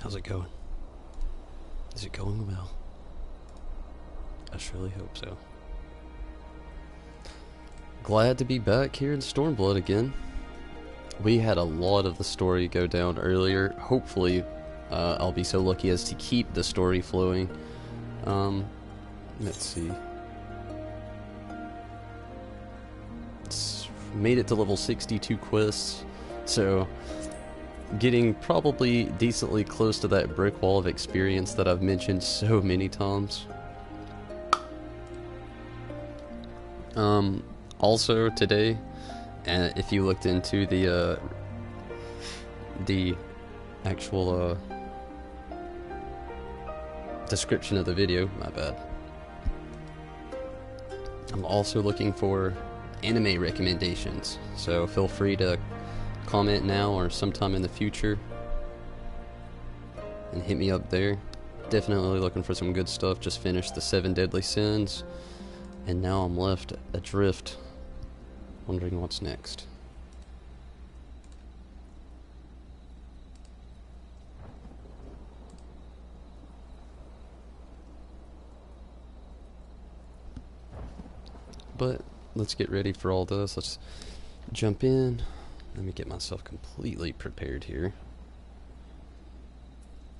How's it going? Is it going well? I surely hope so. Glad to be back here in Stormblood again. We had a lot of the story go down earlier. Hopefully, I'll be so lucky as to keep the story flowing. Let's see. It's made it to level 62 quests, so getting probably decently close to that brick wall of experience that I've mentioned so many times. Also today, if you looked into the actual description of the video, my bad, I'm also looking for anime recommendations, so feel free to comment now or sometime in the future and hit me up there. Definitely looking for some good stuff. Just finished the 7 Deadly Sins and now I'm left adrift, wondering what's next. But let's get ready for all this. Let's jump in. Let me get myself completely prepared here.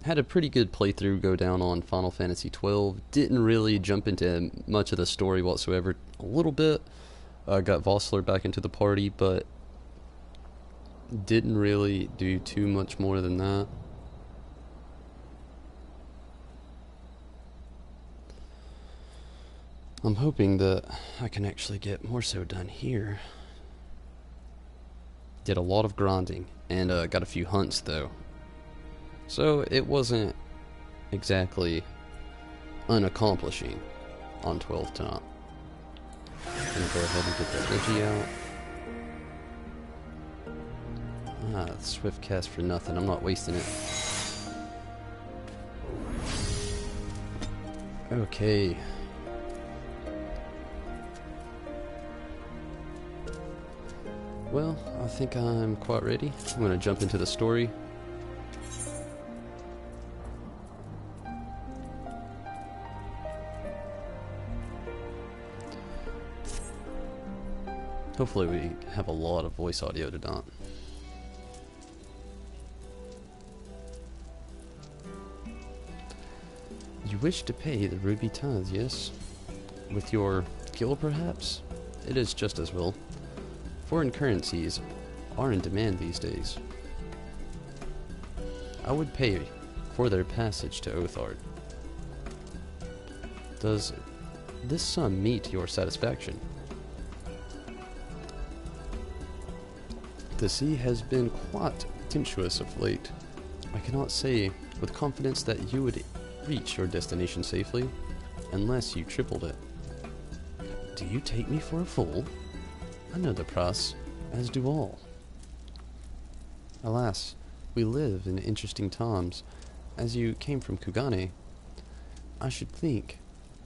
Had a pretty good playthrough go down on Final Fantasy XII. Didn't really jump into much of the story whatsoever. A little bit. Got Vossler back into the party, but didn't really do too much more than that. I'm hoping that I can actually get more so done here. Did a lot of grinding, and got a few hunts though. So it wasn't exactly unaccomplishing on 12 tonight. Gonna go ahead and get that Digi out. Swift cast for nothing. I'm not wasting it. Okay. Well, I think I'm quite ready. I'm gonna jump into the story. Hopefully we have a lot of voice audio tonight. You wish to pay the ruby tithe, yes? With your guild, perhaps? It is just as well. Foreign currencies are in demand these days. I would pay for their passage to Othard. Does this sum meet your satisfaction? The sea has been quite tempestuous of late. I cannot say with confidence that you would reach your destination safely unless you tripled it. Do you take me for a fool? I know the price, as do all. Alas, we live in interesting times. As you came from Kugane, I should think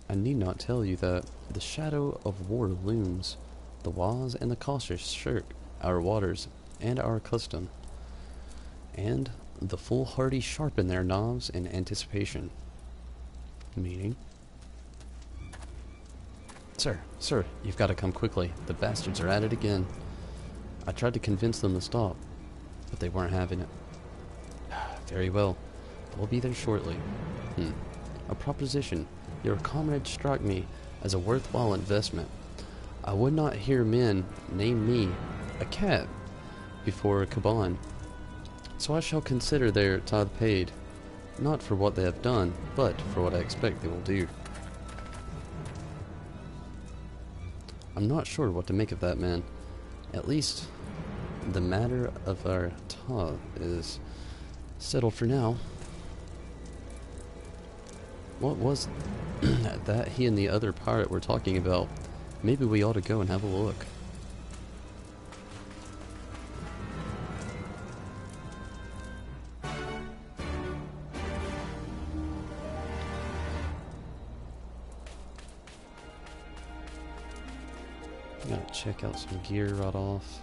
I need not tell you that the shadow of war looms. The wise and the cautious shirk our waters and our custom, and the foolhardy sharpen their knives in anticipation. Meaning? Sir, you've got to come quickly. The bastards are at it again. I tried to convince them to stop, but they weren't having it. Very well. We'll be there shortly. A proposition. Your comrade struck me as a worthwhile investment. I would not hear men name me a cat before Kaban, so I shall consider their tithe paid, not for what they have done, but for what I expect they will do. I'm not sure what to make of that, man. At least the matter of our tithe is settled for now. What was that he and the other pirate were talking about? Maybe we ought to go and have a look. Gotta check out some gear right off.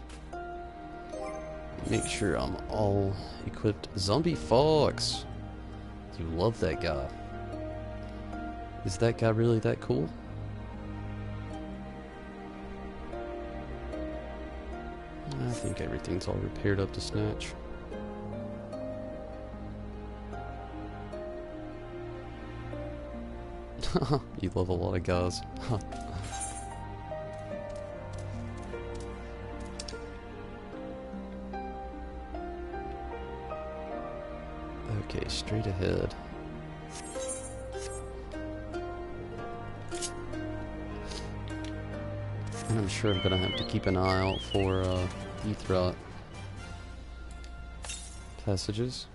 Make sure I'm all equipped. Zombie Fox! You love that guy. Is that guy really that cool? I think everything's all repaired up to snatch. You love a lot of guys. Okay, straight ahead. And I'm sure I'm gonna have to keep an eye out for Ethrot passages.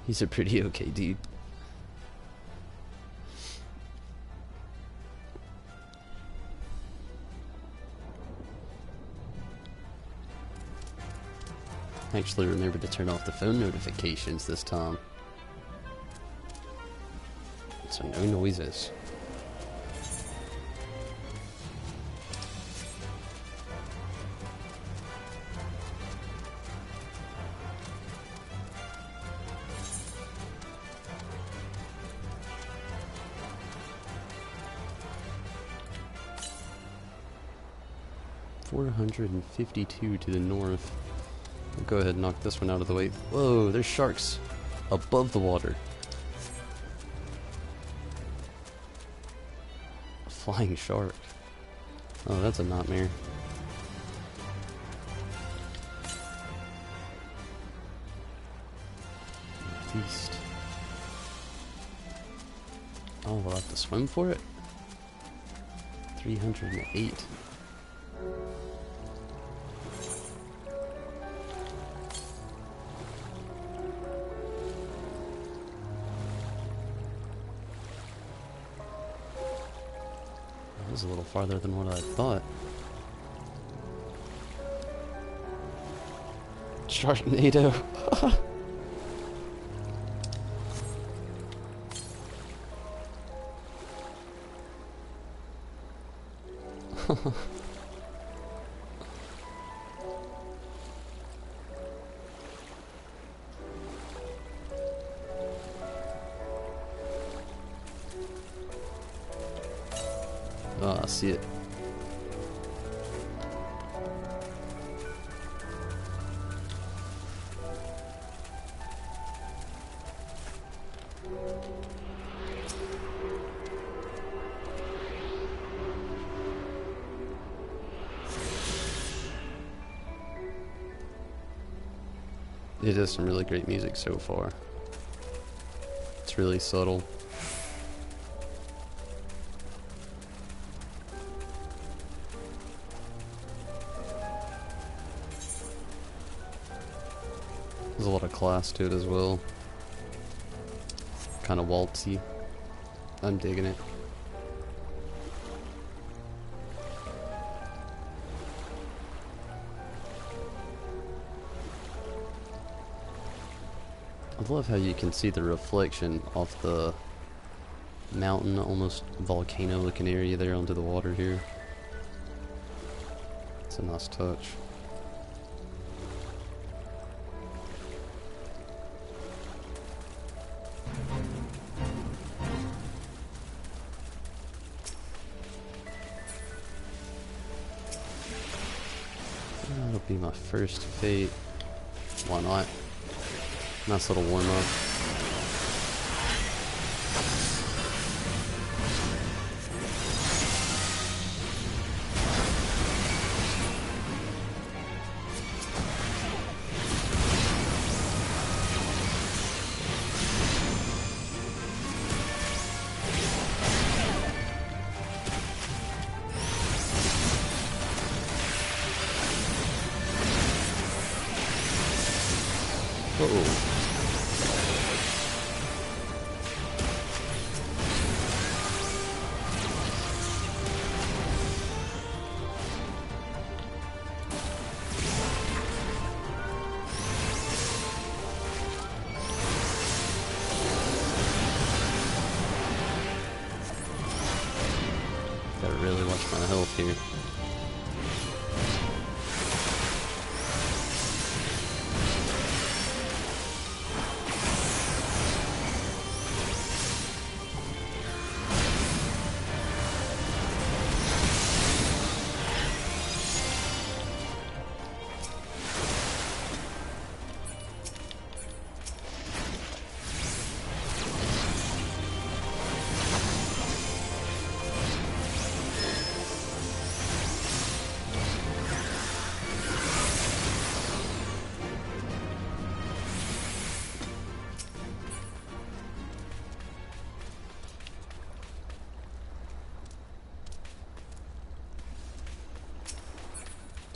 He's a pretty okay dude. Actually remember to turn off the phone notifications this time. So no noises. .452 to the north. I'll go ahead and knock this one out of the way. Whoa, there's sharks above the water. A flying shark. Oh, that's a nightmare. Northeast. Oh, we'll have to swim for it? 308. That was a little farther than what I thought. Sharknado. Oh, I see it. It is some really great music so far. It's really subtle. There's a lot of class to it as well. Kind of waltzy. I'm digging it. I love how you can see the reflection off the mountain, almost volcano looking area there onto the water here. It's a nice touch. That'll be my first fate. Why not? Nice little warm up. Uh-oh. Gotta really watch my health here.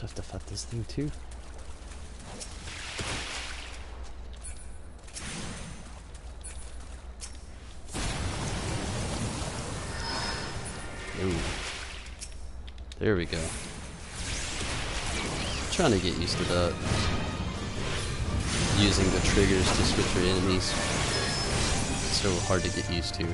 have to fight this thing too. Ooh. There we go. Trying to get used to that. Using the triggers to switch your enemies. It's so hard to get used to.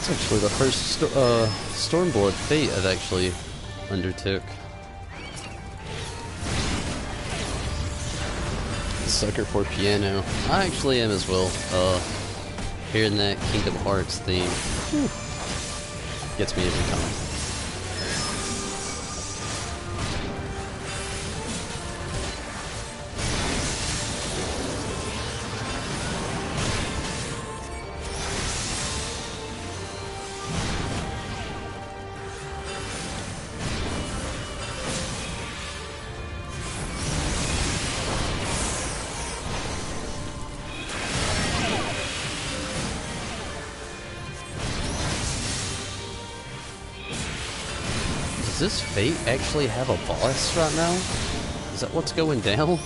It's actually the first Stormblood fate I've actually undertook. Sucker for piano. I actually am as well. Hearing that Kingdom Hearts theme gets me every time. Does this fate actually have a boss right now? Is that what's going down?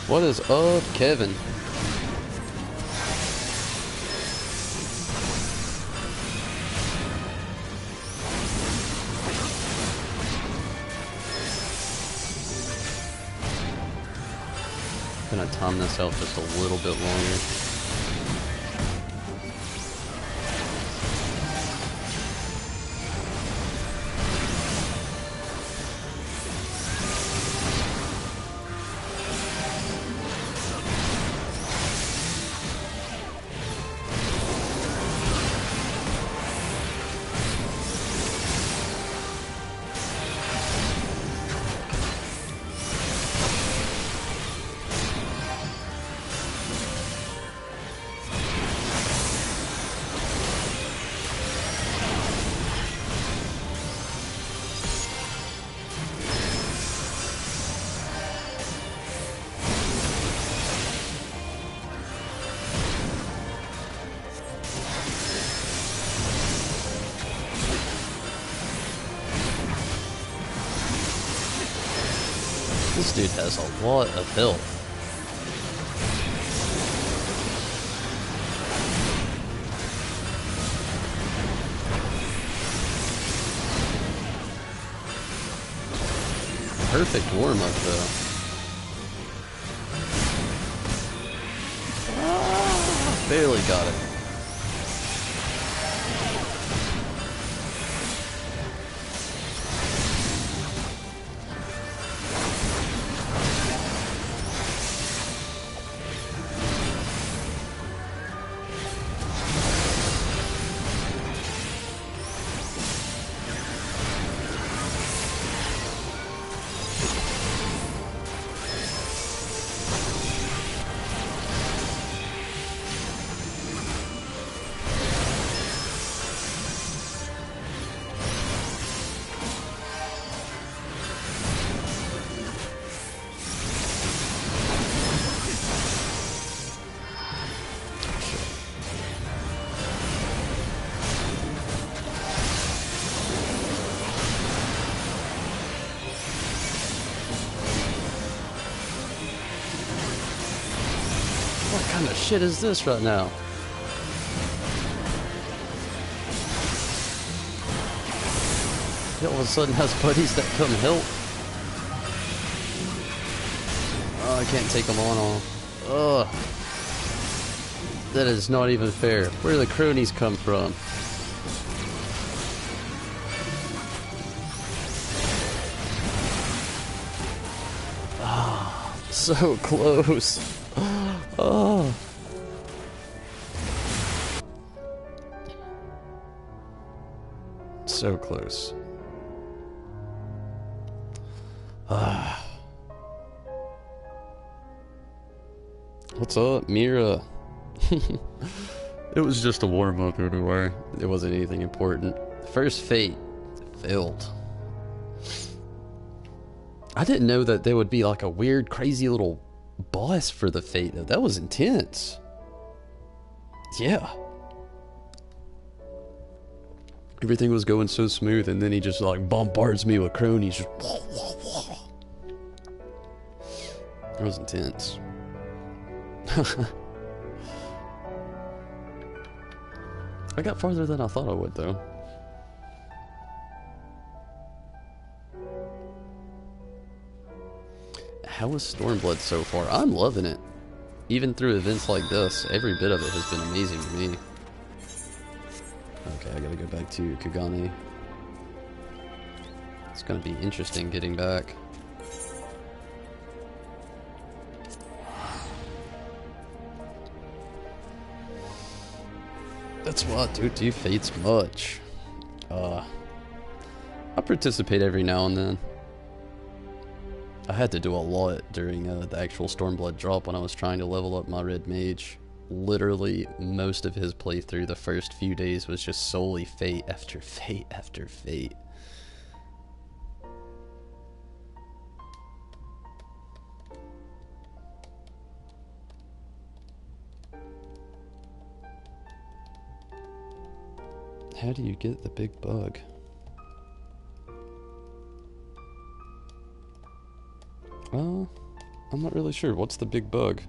What is up, Kevin? Gonna time this out just a little bit longer. This dude has a lot of health. Perfect warm-up though. Barely got it. What kind of shit is this right now? He all of a sudden has buddies that come help. Oh, I can't take them on all. Ugh. That is not even fair. Where do the cronies come from? Ah, so close. Oh. So close. Ah. What's up, Mira? It was just a warm-up anyway. It wasn't anything important. First fate failed. I didn't know that there would be like a weird, crazy little boss for the fate though. That was intense. Yeah. Everything was going so smooth, and then he just like bombards me with cronies. Just wah, wah, wah. It was intense. I got farther than I thought I would though. How is Stormblood so far? I'm loving it. Even through events like this, every bit of it has been amazing to me. Okay, I gotta go back to Kugane. It's gonna be interesting getting back. That's why I don't do fates much. I participate every now and then. I had to do a lot during the actual Stormblood drop when I was trying to level up my red mage. Literally, most of his playthrough the first few days was just solely fate after fate after fate. How do you get the big bug? I'm not really sure. What's the big bug?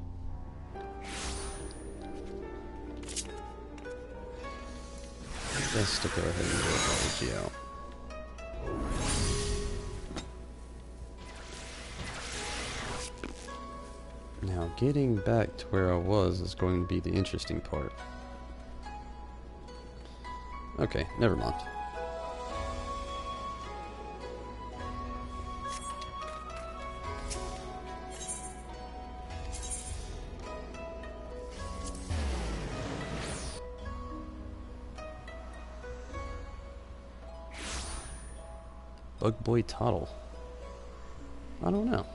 Best to go ahead and get Apology out. Now, getting back to where I was is going to be the interesting part. Okay, never mind. Bug Boy Toddle. I don't know.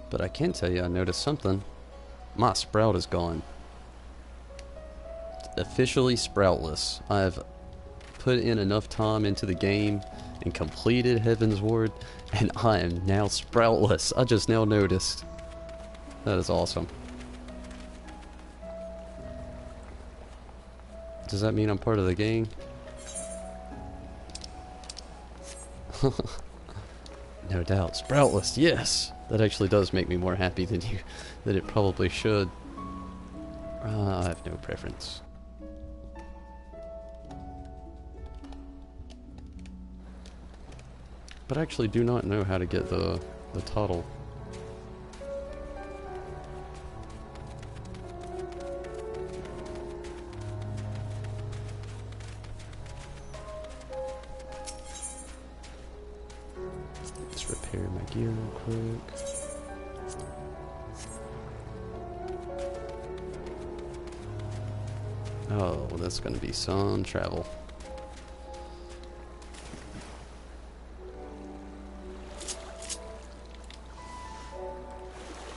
But I can tell you I noticed something. My sprout is gone. Officially sproutless. I've put in enough time into the game and completed Heaven's Ward, and I am now sproutless. I just now noticed. That is awesome. Does that mean I'm part of the gang? No doubt. Sproutless, yes! That actually does make me more happy than it probably should. I have no preference. But I actually do not know how to get the toddle. Repair my gear real quick. Oh, well, that's going to be some travel.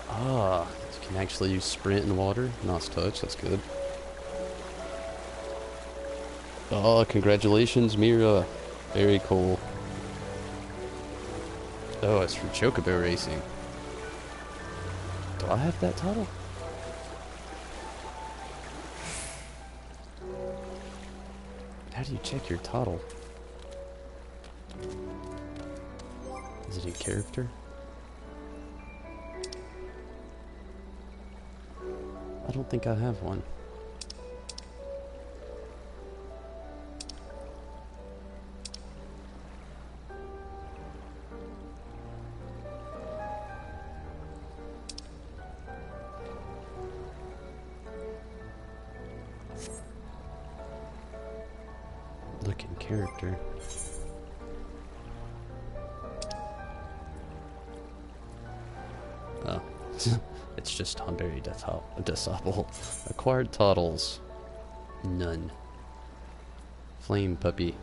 Ah, you can actually use sprint in water. Nice touch, that's good. Oh, congratulations, Mira. Very cool. Oh, it's for Chocobo Racing. Do I have that title? How do you check your title? Is it in character? I don't think I have one. Look in character. Oh. It's just Tonberry Disciple. Acquired titles. None. Flame Puppy.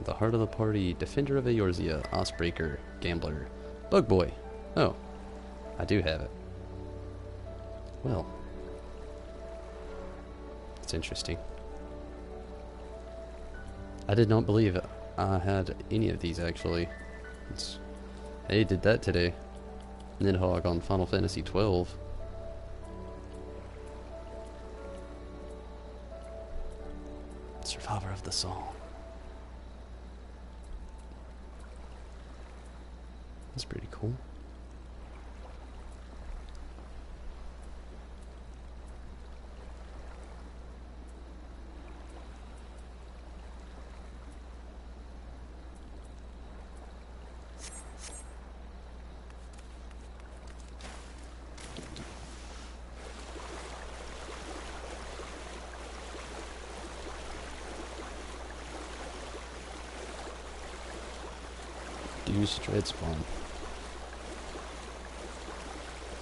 The Heart of the Party. Defender of Eorzea. Icebreaker. Gambler. Bug Boy. Oh. I do have it. Well. It's interesting. I did not believe I had any of these actually. Hey, did that today. Nidhogg on Final Fantasy XII. Survivor of the Song. That's pretty cool. Use dread spawn.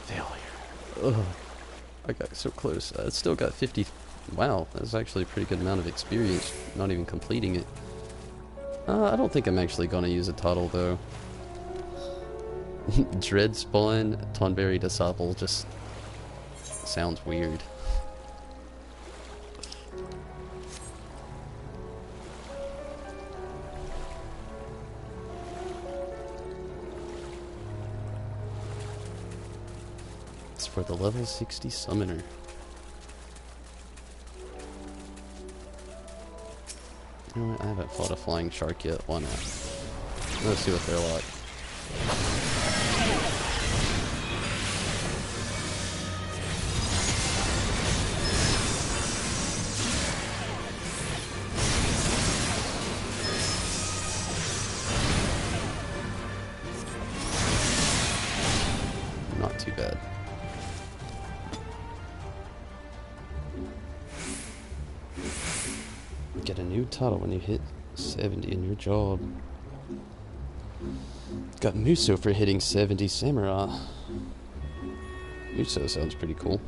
Failure. Ugh. I got so close. It's still got 50. Wow, that's actually a pretty good amount of experience. Not even completing it. I don't think I'm actually gonna use a title though. Dread spawn, Tonberry Disciple just sounds weird. For the level 60 summoner. You know what? I haven't fought a flying shark yet. Why not? Let's see what they're like. Not too bad. Get a new title when you hit 70 in your job. Got Muso for hitting 70 Samurai. Muso sounds pretty cool.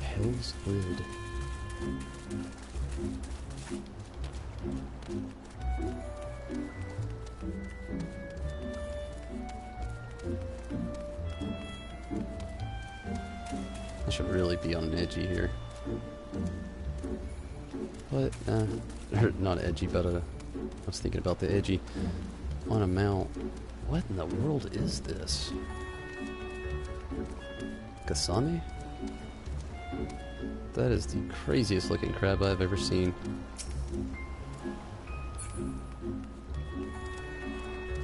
Hell's Lid. I should really be on an edgy here. What? Not edgy, but I was thinking about the edgy. On a mount. What in the world is this? Kasame? That is the craziest looking crab I've ever seen.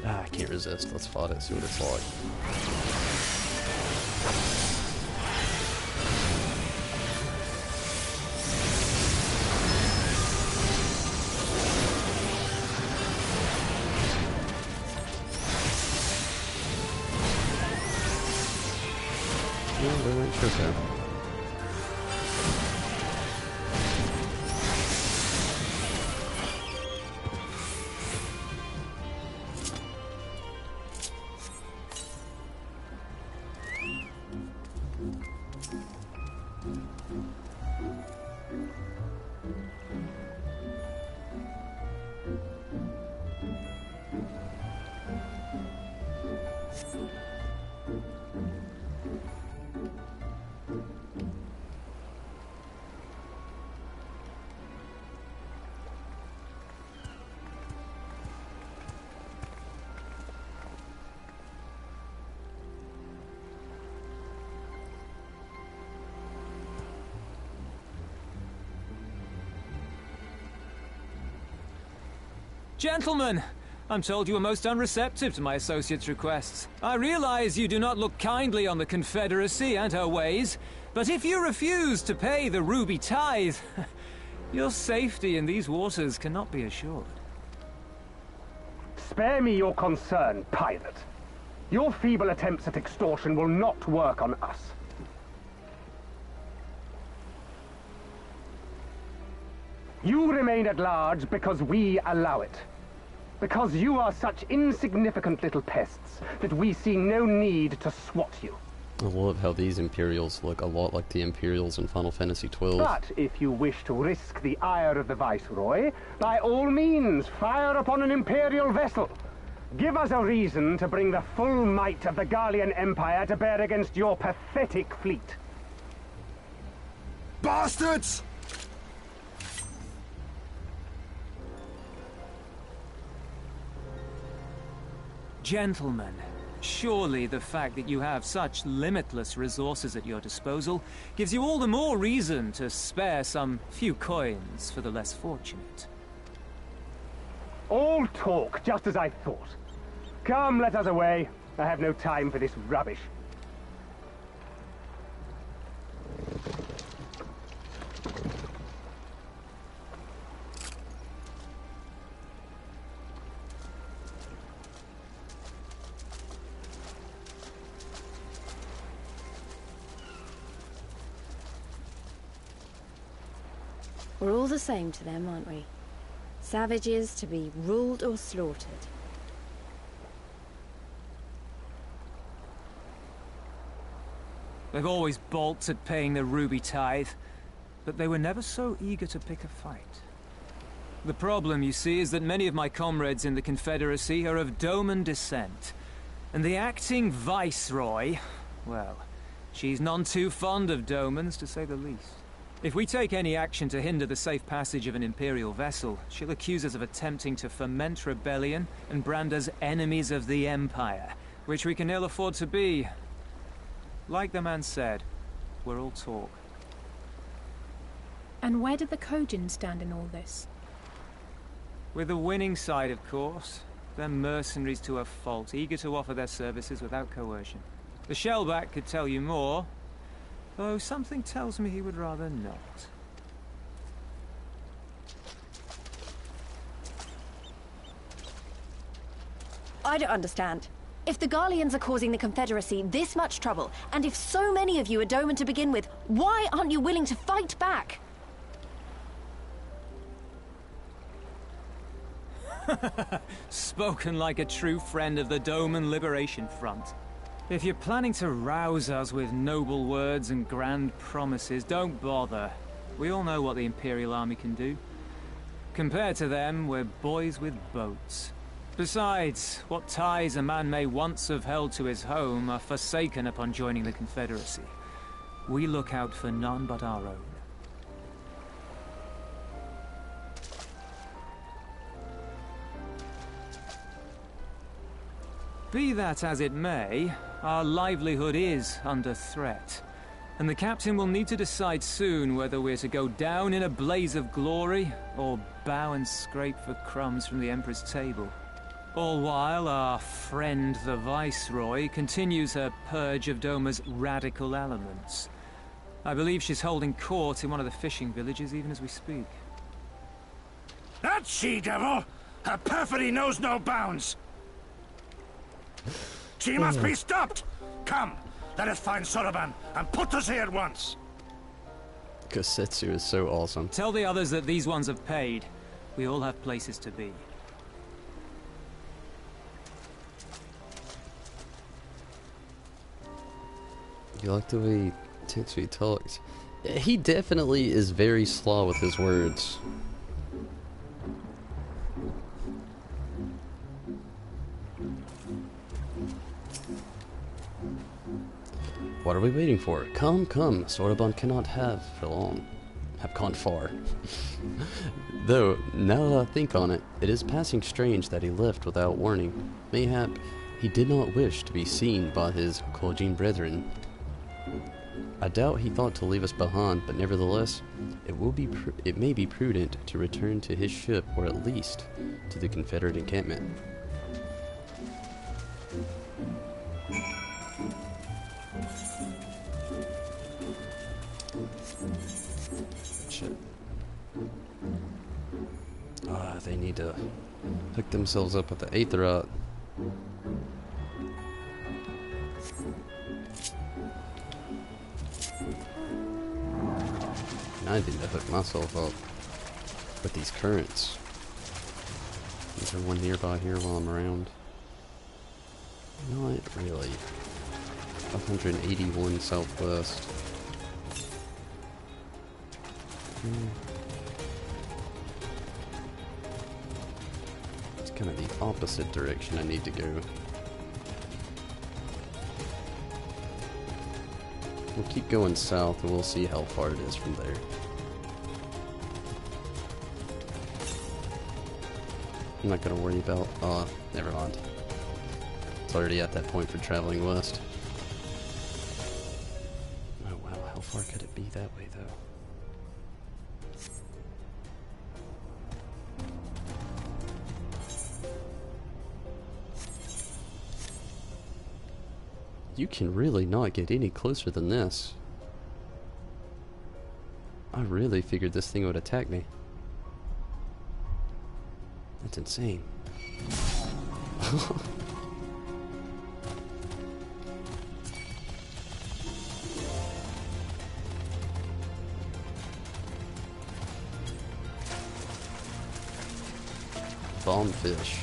Ah, I can't resist. Let's fight it, see what it's like. Yeah, we went sure so. Gentlemen, I'm told you are most unreceptive to my associate's requests. I realize you do not look kindly on the Confederacy and her ways, but if you refuse to pay the ruby tithe, your safety in these waters cannot be assured. Spare me your concern, pirate. Your feeble attempts at extortion will not work on us. You remain at large because we allow it. Because you are such insignificant little pests that we see no need to swat you. I love how these Imperials look a lot like the Imperials in Final Fantasy XII. But if you wish to risk the ire of the Viceroy, by all means fire upon an Imperial vessel. Give us a reason to bring the full might of the Garlean Empire to bear against your pathetic fleet. Bastards! Gentlemen, surely the fact that you have such limitless resources at your disposal gives you all the more reason to spare some few coins for the less fortunate. All talk, just as I thought. Come, let us away. I have no time for this rubbish. We're all the same to them, aren't we? Savages to be ruled or slaughtered. They've always balked at paying the ruby tithe, but they were never so eager to pick a fight. The problem, you see, is that many of my comrades in the Confederacy are of Doman descent, and the acting Viceroy, well, she's none too fond of Domans, to say the least. If we take any action to hinder the safe passage of an Imperial vessel, she'll accuse us of attempting to foment rebellion and brand us enemies of the Empire, which we can ill afford to be. Like the man said, we're all talk. And where did the Kojin stand in all this? With the winning side, of course. They're mercenaries to a fault, eager to offer their services without coercion. The Shellback could tell you more, though something tells me he would rather not. I don't understand. If the Garleans are causing the Confederacy this much trouble, and if so many of you are Doman to begin with, why aren't you willing to fight back? Spoken like a true friend of the Doman Liberation Front. If you're planning to rouse us with noble words and grand promises, don't bother. We all know what the Imperial Army can do. Compared to them, we're boys with boats. Besides, what ties a man may once have held to his home are forsaken upon joining the Confederacy. We look out for none but our own. Be that as it may, our livelihood is under threat, and the captain will need to decide soon whether we're to go down in a blaze of glory, or bow and scrape for crumbs from the Emperor's table. All while our friend the Viceroy continues her purge of Doma's radical elements. I believe she's holding court in one of the fishing villages even as we speak. That she-devil! Her perfidy knows no bounds! She must be stopped! Come, Let us find Soroban and put us here at once. Kosetsu is so awesome. Tell the others that these ones have paid. We all have places to be. You like the way Tetsui talks? He definitely is very slow with his words. What are we waiting for? Come, come. Soroban cannot have for long. Have gone far. Though, now that I think on it, it is passing strange that he left without warning. Mayhap he did not wish to be seen by his Kojin brethren. I doubt he thought to leave us behind, but nevertheless, it may be prudent to return to his ship, or at least to the Confederate encampment. Shit. They need to hook themselves up with the Aetherite. I need to hook myself up with these currents. Is there one nearby here while I'm around? Not really. 181 southwest. It's kind of the opposite direction I need to go. We'll keep going south and we'll see how far it is from there. I'm not gonna worry about, never mind. It's already at that point for traveling west. Oh wow, how far could it be that way though? You can really not get any closer than this. I really figured this thing would attack me. That's insane. Bombfish.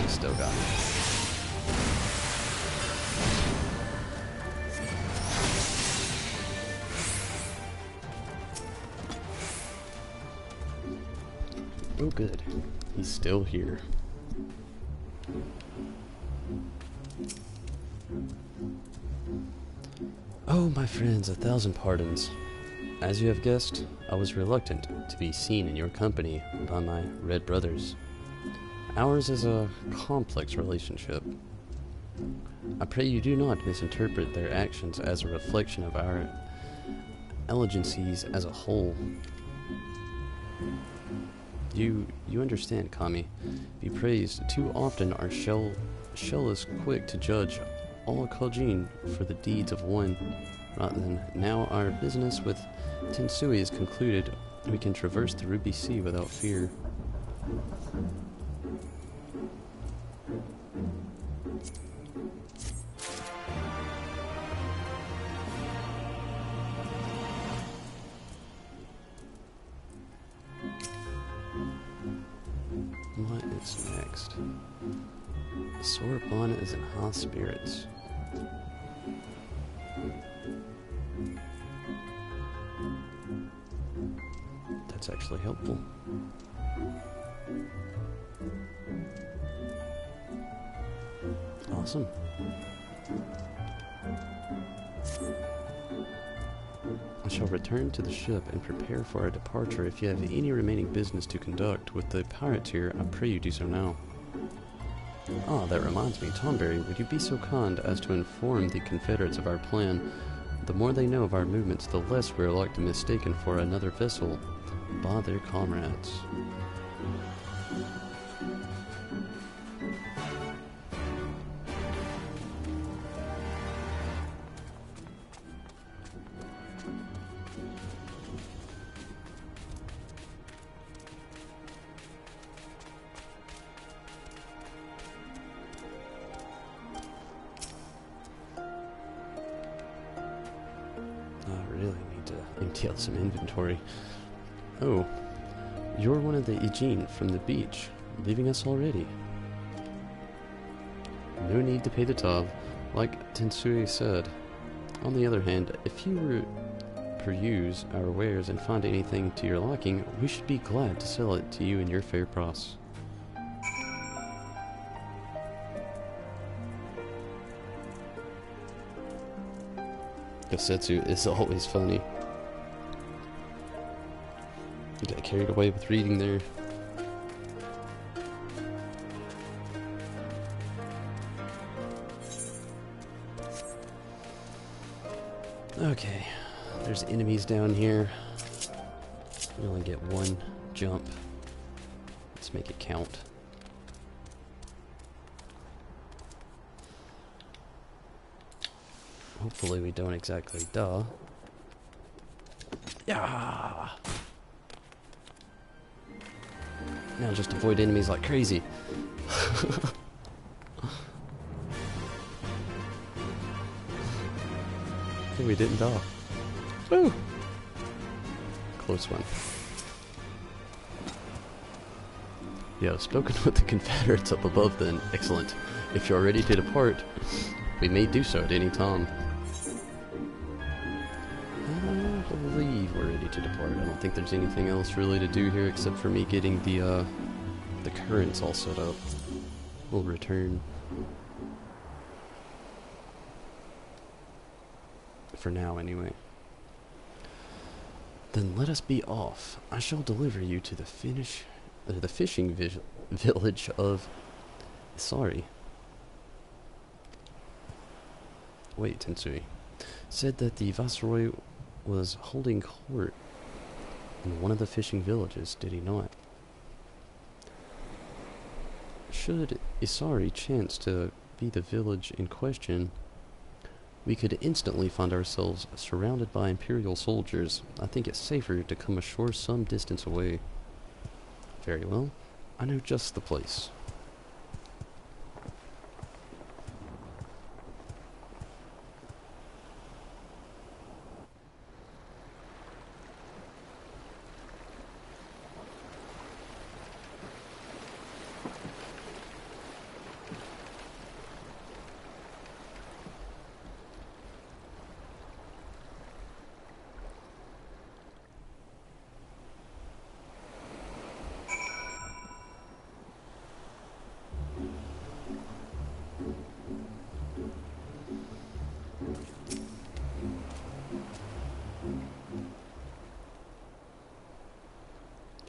Still got it. Oh good, he's still here. Oh my friends, 1,000 pardons. As you have guessed, I was reluctant to be seen in your company by my red brothers. Ours is a complex relationship. I pray you do not misinterpret their actions as a reflection of our elegancies as a whole. You understand, Kami. Be praised. Too often our shell is quick to judge all Kojin for the deeds of one. Right then, now our business with Tensui is concluded. We can traverse the Ruby Sea without fear. What is next? Soroban is in high spirits. That's actually helpful. Awesome. I shall return to the ship and prepare for our departure. If you have any remaining business to conduct with the pirates here, I pray you do so now. Ah, that reminds me, Tomberry, would you be so kind as to inform the Confederates of our plan? The more they know of our movements, the less we're likely to be mistaken for another vessel by their comrades. I really need to empty out some inventory. Oh, you're one of the Ijin from the beach, leaving us already. No need to pay the tab, like Tensui said. On the other hand, if you were to peruse our wares and find anything to your liking, we should be glad to sell it to you in your fair price. Setsu is always funny. You got carried away with reading there. Okay, there's enemies down here. We only get one jump. Let's make it count. Hopefully we don't exactly die. Yeah. Now just avoid enemies like crazy. I think we didn't die. Woo! Close one. Yeah, spoken with the Confederates up above then. Excellent. If you're ready to depart, we may do so at any time. I believe we're ready to depart. I don't think there's anything else really to do here except for me getting the currents all set up. We'll return. For now, anyway. Then let us be off. I shall deliver you to the fishing village of... Sorry. Wait, Tensui. Said that the Viceroy was holding court in one of the fishing villages, did he not? Should Isari chance to be the village in question, we could instantly find ourselves surrounded by Imperial soldiers. I think it's safer to come ashore some distance away. Very well. I know just the place.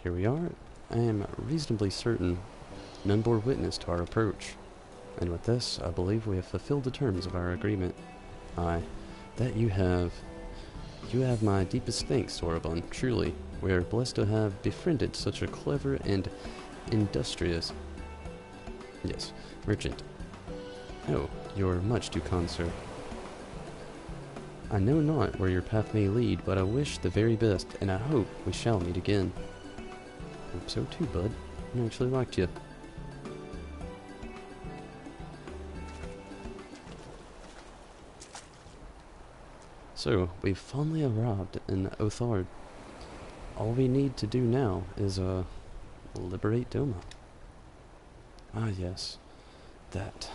Here we are. I am reasonably certain none bore witness to our approach, and with this, I believe we have fulfilled the terms of our agreement. Aye, that you have. You have my deepest thanks, Soraban. Truly, we are blessed to have befriended such a clever and industrious, yes, merchant. Oh, you are much too kind, sir. I know not where your path may lead, but I wish the very best, and I hope we shall meet again. Hope so too, bud. I actually liked you. So, we've finally arrived in Othard. All we need to do now is, liberate Doma. Ah, yes. That.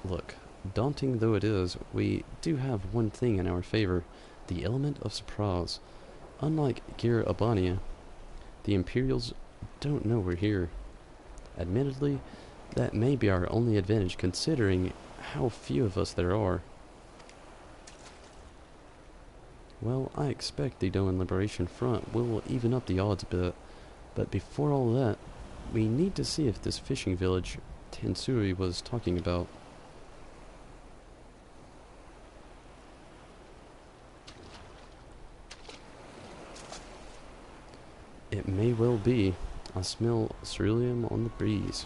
Look, daunting though it is, we do have one thing in our favor. The element of surprise. Unlike Gir Abania, the Imperials don't know we're here. Admittedly, that may be our only advantage considering how few of us there are. Well, I expect the Doan Liberation Front will even up the odds a bit, but before all that, we need to see if this fishing village Hinsui was talking about. It may well be. I smell ceruleum on the breeze.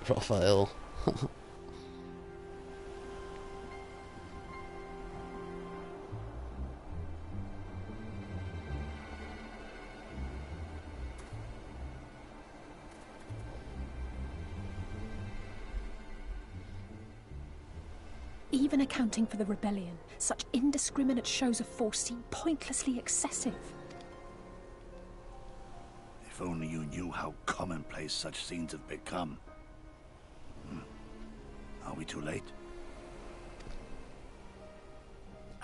Raphael. Even accounting for the rebellion, such indiscriminate shows of force seem pointlessly excessive. If only you knew how commonplace such scenes have become. Are we too late?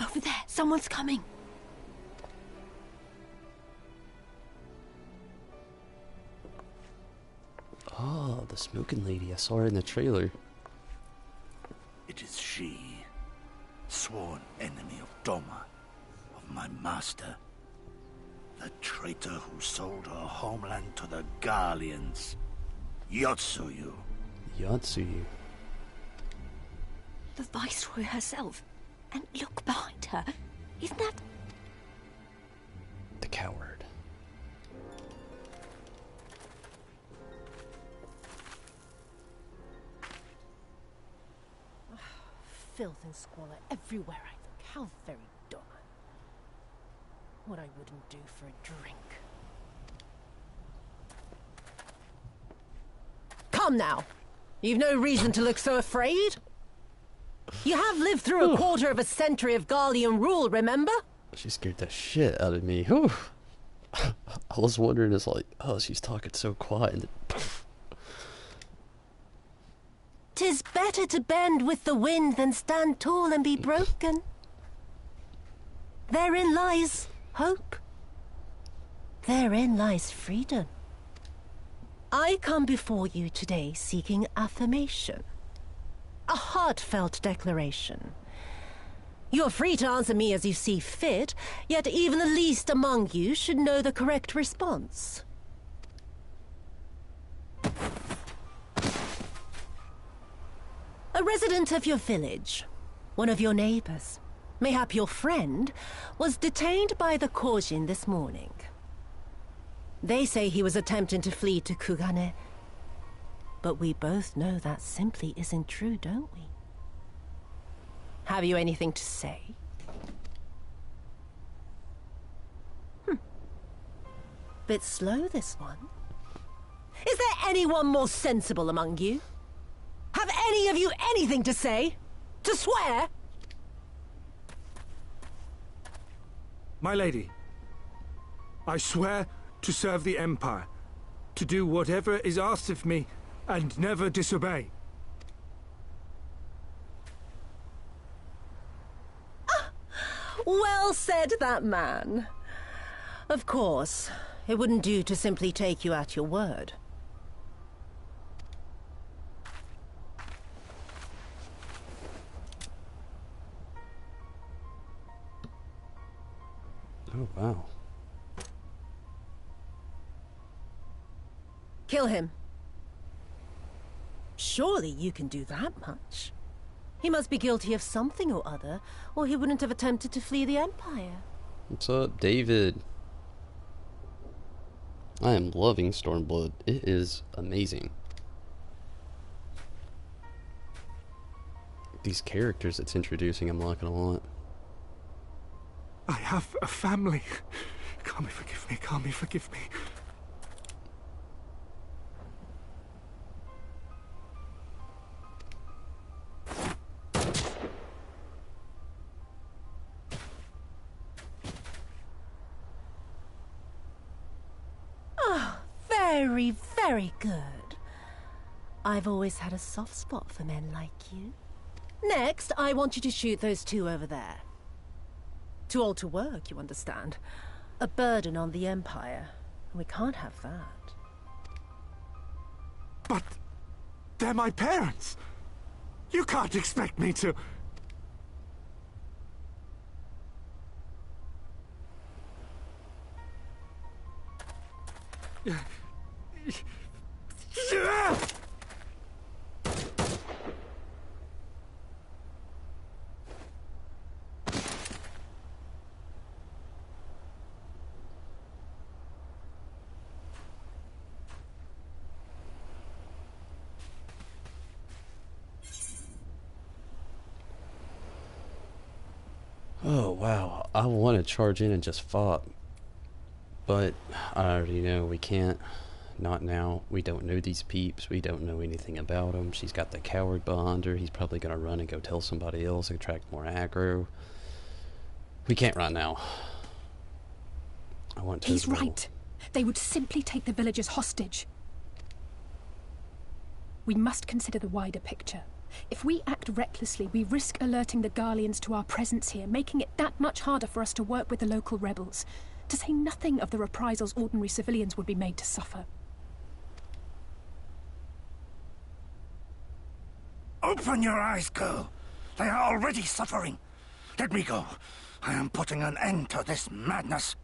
Over there, someone's coming. Oh, the smoking lady. I saw her in the trailer. It is she, sworn enemy of Doma, of my master. The traitor who sold her homeland to the Garleans. Yotsuyu. Yotsuyu. The Viceroy herself. And look behind her. Isn't that... The coward. Filth and squalor everywhere I look. How very Doma. What I wouldn't do for a drink. Come now. You've no reason to look so afraid. You have lived through a quarter of a century of Garlean rule, remember? She scared the shit out of me. Whew. I was wondering, it's like, oh, she's talking so quiet. And then, 'Tis better to bend with the wind than stand tall and be broken. Therein lies hope. Therein lies freedom. I come before you today seeking affirmation. A heartfelt declaration. You're free to answer me as you see fit, yet even the least among you should know the correct response. A resident of your village, one of your neighbors, mayhap your friend, was detained by the Kojin this morning. They say he was attempting to flee to Kugane, but we both know that simply isn't true, don't we? Have you anything to say? Bit slow, this one. Is there anyone more sensible among you? Have any of you anything to say? To swear? My lady, I swear to serve the Empire, to do whatever is asked of me, and never disobey. Well said, that man. Of course, it wouldn't do to simply take you at your word. oh, wow. Kill him. Surely you can do that much. He must be guilty of something or other, or he wouldn't have attempted to flee the Empire. What's up, David? I am loving Stormblood. It is amazing. These characters it's introducing, I'm liking a lot. I have a family. Kami, forgive me. Kami, forgive me. Very, very good. I've always had a soft spot for men like you. Next, I want you to shoot those two over there. Too old to work, you understand. A burden on the Empire. We can't have that. But they're my parents. You can't expect me to... Oh wow, I want to charge in and just fight, but I already know we can't. Not now. We don't know these peeps. We don't know anything about them. She's got the coward behind her. He's probably going to run and go tell somebody else, attract more aggro. We can't run now. I want to. He's right. They would simply take the villagers hostage. We must consider the wider picture. If we act recklessly, we risk alerting the Garleans to our presence here, making it that much harder for us to work with the local rebels. To say nothing of the reprisals ordinary civilians would be made to suffer. Open your eyes, girl. They are already suffering. Let me go. I am putting an end to this madness.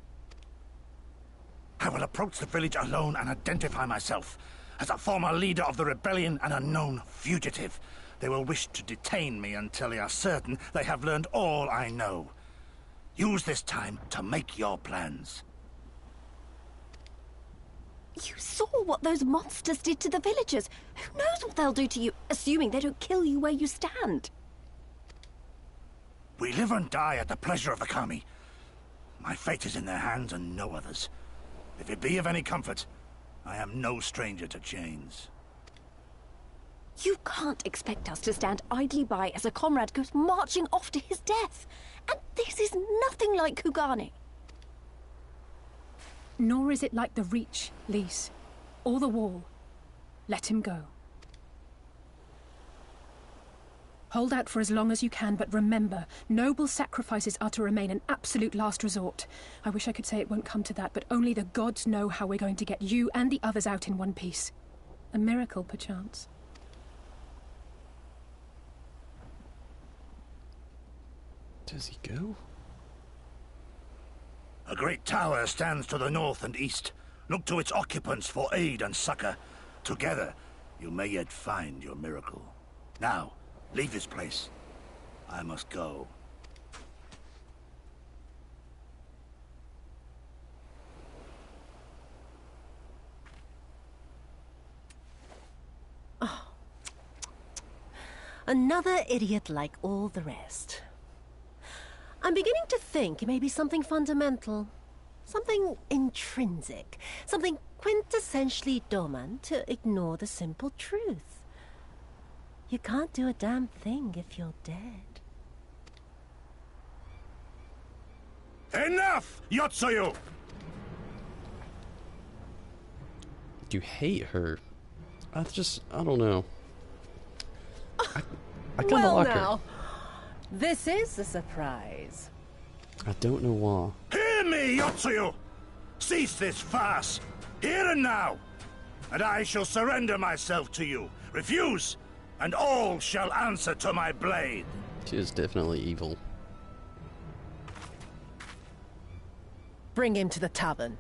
I will approach the village alone and identify myself as a former leader of the rebellion and a known fugitive. They will wish to detain me until they are certain they have learned all I know. Use this time to make your plans. You saw what those monsters did to the villagers. Who knows what they'll do to you, assuming they don't kill you where you stand? We live and die at the pleasure of the Kami. My fate is in their hands and no others. If it be of any comfort, I am no stranger to chains. You can't expect us to stand idly by as a comrade goes marching off to his death. And this is nothing like Kugani. Nor is it like the Reach, Lise, or the Wall. Let him go. Hold out for as long as you can, but remember, noble sacrifices are to remain an absolute last resort. I wish I could say it won't come to that, but only the gods know how we're going to get you and the others out in one piece. A miracle, perchance. Does he go? A great tower stands to the north and east. Look to its occupants for aid and succor. Together, you may yet find your miracle. Now, leave this place. I must go. Oh. Another idiot like all the rest. I'm beginning to think it may be something fundamental. Something intrinsic. Something quintessentially Doman to ignore the simple truth. You can't do a damn thing if you're dead. Enough, Yotsuyu! You hate her. I don't know. I kind of Well like now, her. this is a surprise. I don't know why. Hear me, Yotsuyu! Cease this farce, here and now, and I shall surrender myself to you. Refuse, and all shall answer to my blade. She is definitely evil. Bring him to the tavern.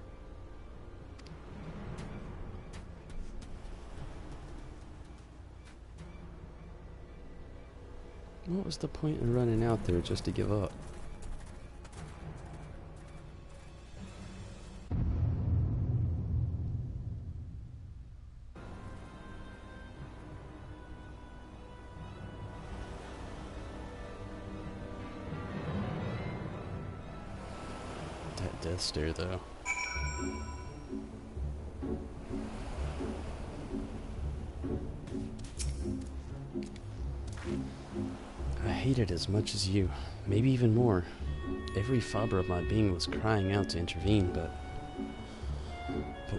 What was the point in running out there just to give up? That death stare, though. I hate it as much as you, maybe even more. Every fiber of my being was crying out to intervene, but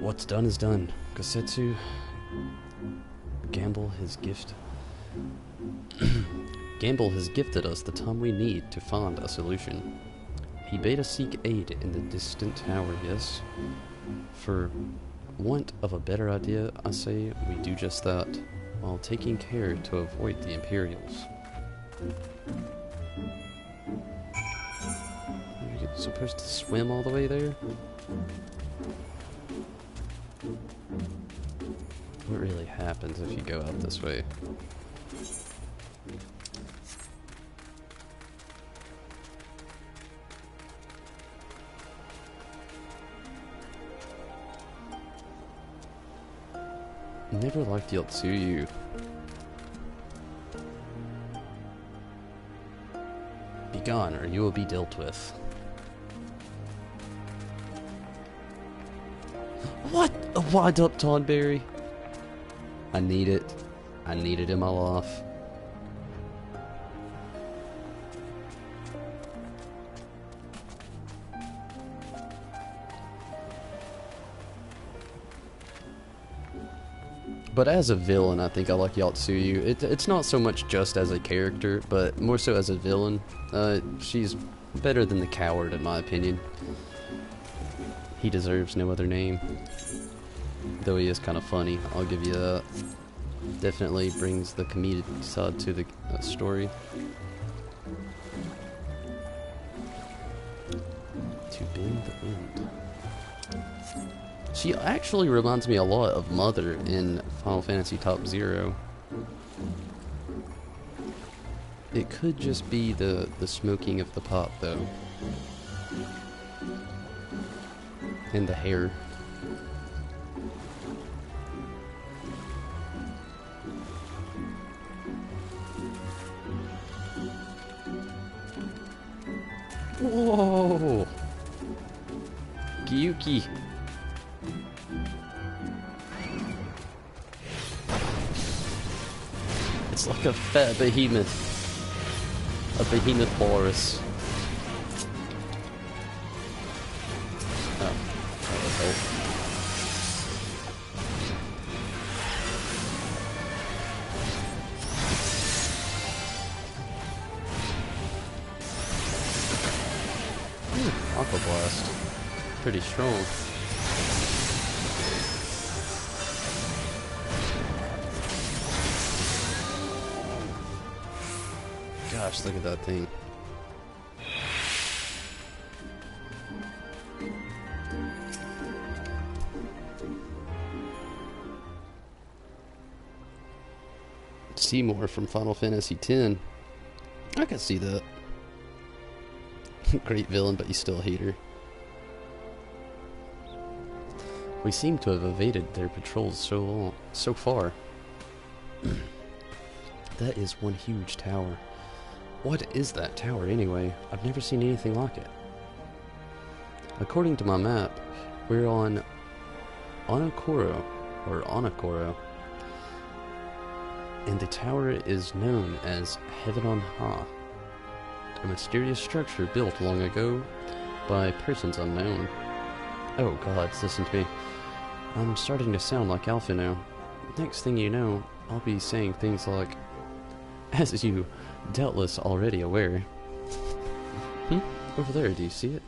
what's done is done. Gosetsu, Gamble has gifted us the time we need to find a solution. He bade us seek aid in the distant tower, yes. For want of a better idea, I say we do just that, while taking care to avoid the Imperials. Are you supposed to swim all the way there? What really happens if you go out this way? Never liked Yotsuyu. Be gone, or you will be dealt with. What? A wind-up Tonberry? I need it. I need it in my life. But as a villain, I think I like Yotsuyu. It's not so much just as a character, but more so as a villain. She's better than the coward, in my opinion. He deserves no other name. Though he is kind of funny, I'll give you that. Definitely brings the comedic side to the story. To bend the wind. She actually reminds me a lot of Mother in Final Fantasy Top Zero. It could just be the smoking of the pot, though. And the hair. Whoa! Gyuki. It's like a fat behemoth. A behemoth walrus. Oh, that would help. Aqua Blast. Pretty strong. Gosh, look at that thing. Seymour from Final Fantasy X. I can see that. Great villain, but you still hate her. We seem to have evaded their patrols so far. That is one huge tower. What is that tower anyway? I've never seen anything like it. According to my map, we're on Onokoro, and the tower is known as Heaven on High, a mysterious structure built long ago by persons unknown. Oh gods, listen to me. I'm starting to sound like Alpha now. Next thing you know, I'll be saying things like, as you doubtless already aware. Over there, do you see it?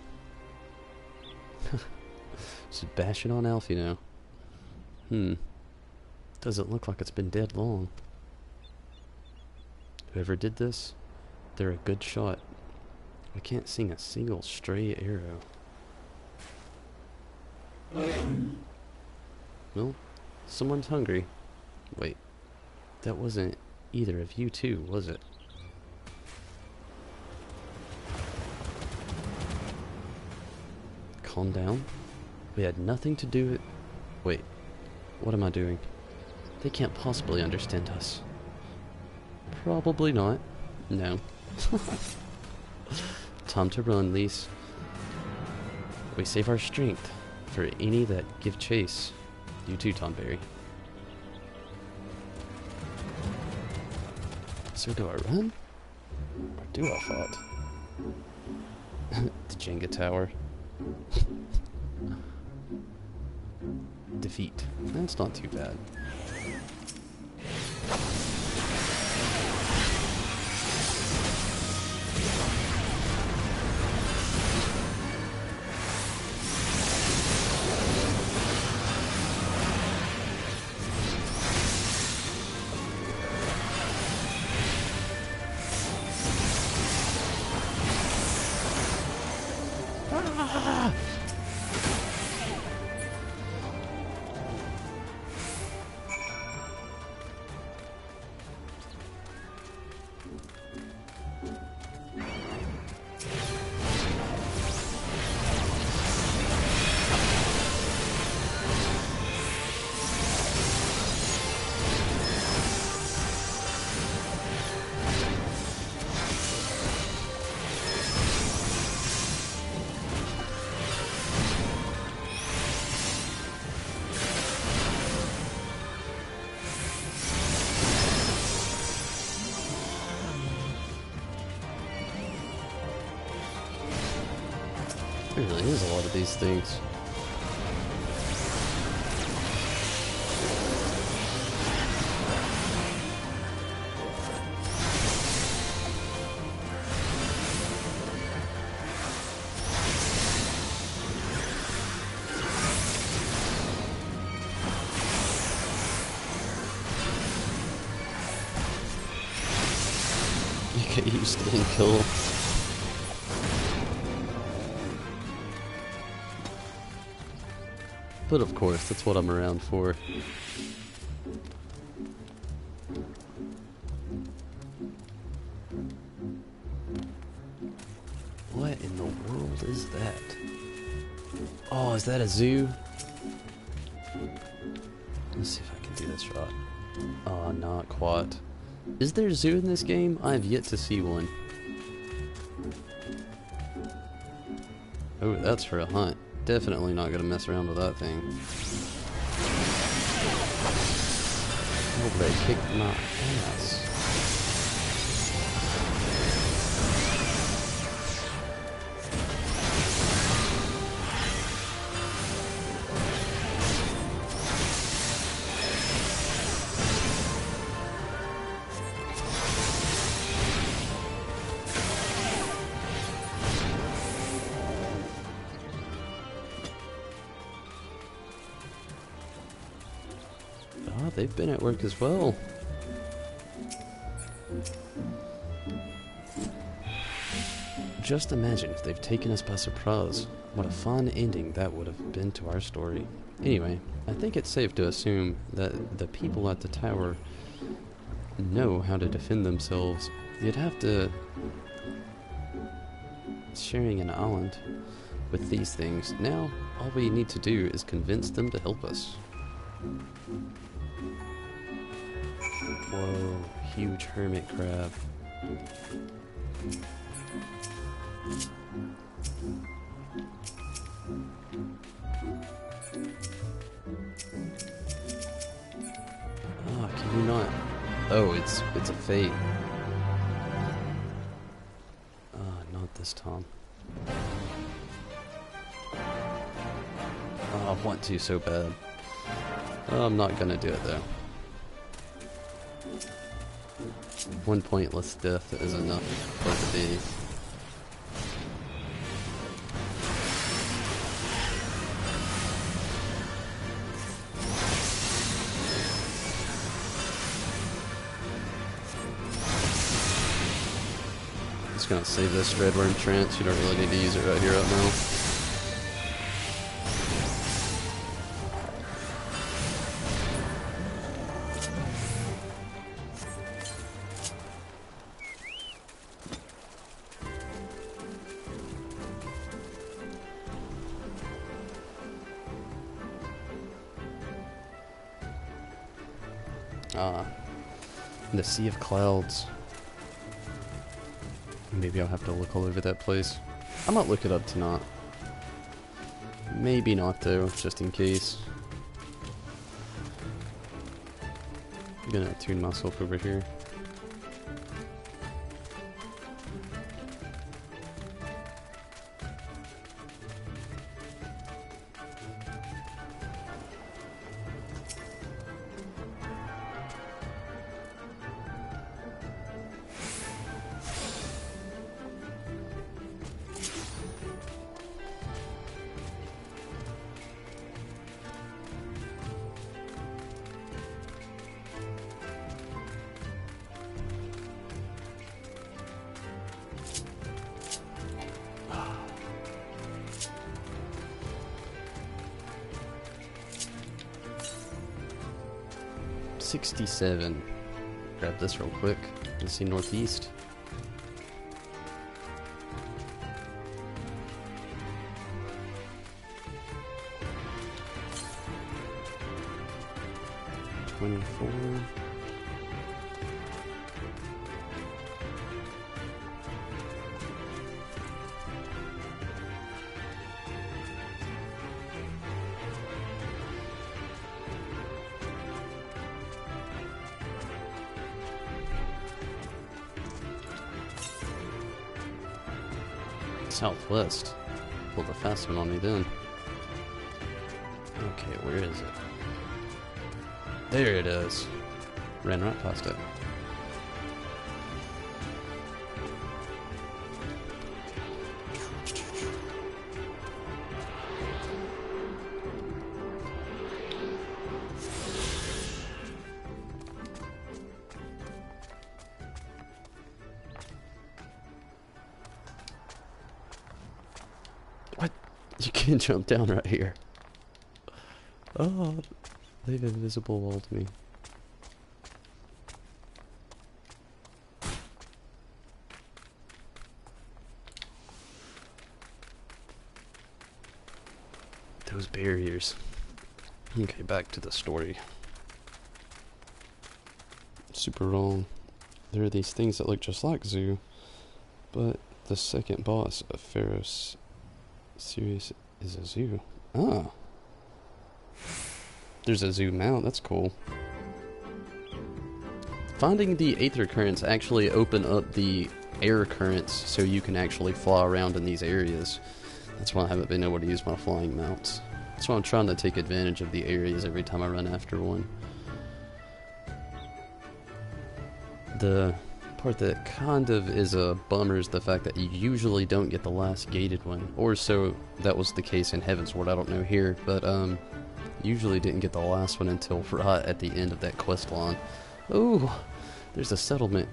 Just bashing on Alfie now. Doesn't look like it's been dead long. Whoever did this, they're a good shot. I can't sing a single stray arrow. Well, someone's hungry. Wait, that wasn't either of you two, was it? Calm down. We had nothing to do with... Wait, what am I doing? They can't possibly understand us. Probably not. No. Time to run, Lise. We save our strength for any that give chase. You too, Tonberry. So do I run? Or do I fight? The Jenga tower. Defeat. That's not too bad. There really is a lot of these things. You get used to getting killed. But of course, that's what I'm around for. What in the world is that? Oh, is that a zoo? Let's see if I can do this right. Oh, not quite. Is there a zoo in this game? I have yet to see one. Oh, that's for a hunt. Definitely not gonna mess around with that thing. Oh, they kicked my ass. Oh, they've been at work as well. Just imagine if they've taken us by surprise. What a fun ending that would have been to our story. Anyway, I think it's safe to assume that the people at the tower know how to defend themselves. You'd have to... sharing an island with these things. Now, all we need to do is convince them to help us. Whoa, huge hermit crab. Ah, can you not? Oh, it's a fate. Ah, not this time. Oh, I want to so bad. Oh, I'm not gonna do it though. One pointless death is enough for the day. Just gonna save this redworm trance. You don't really need to use it right here, right now. The Sea of Clouds. Maybe I'll have to look all over that place. I might look it up tonight. Maybe not though, just in case. I'm gonna tune myself over here. $67. Grab this real quick. Let's see northeast. $24. Southwest. pull the fast one on me then. Okay, where is it? There it is. Ran right past it. What? You can't jump down right here. Oh, they've invisible walled me. Those barriers. Okay, back to the story. Super wrong. There are these things that look just like Zoo, but the second boss of Pharaoh's series is a Zoo. Ah. There's a Zoo mount, that's cool. Finding the aether currents actually open up the air currents so you can actually fly around in these areas. That's why I haven't been able to use my flying mounts. That's why I'm trying to take advantage of the areas every time I run after one. The part that kind of is a bummer is the fact that you usually don't get the last gated one. Or so that was the case in Heavensward, I don't know here. But usually didn't get the last one until right at the end of that quest line. Ooh, there's a settlement.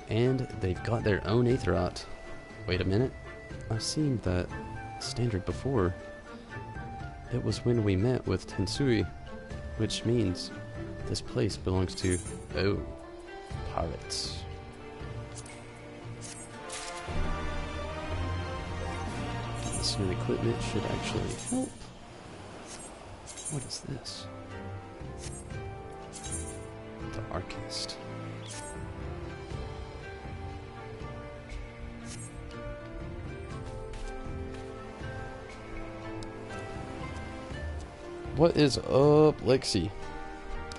And they've got their own aetheryte. Wait a minute. I've seen that standard before. It was when we met with Tensui, which means this place belongs to, oh, pirates. This new equipment should actually help. What is this? The Archist. What is up, Lexi?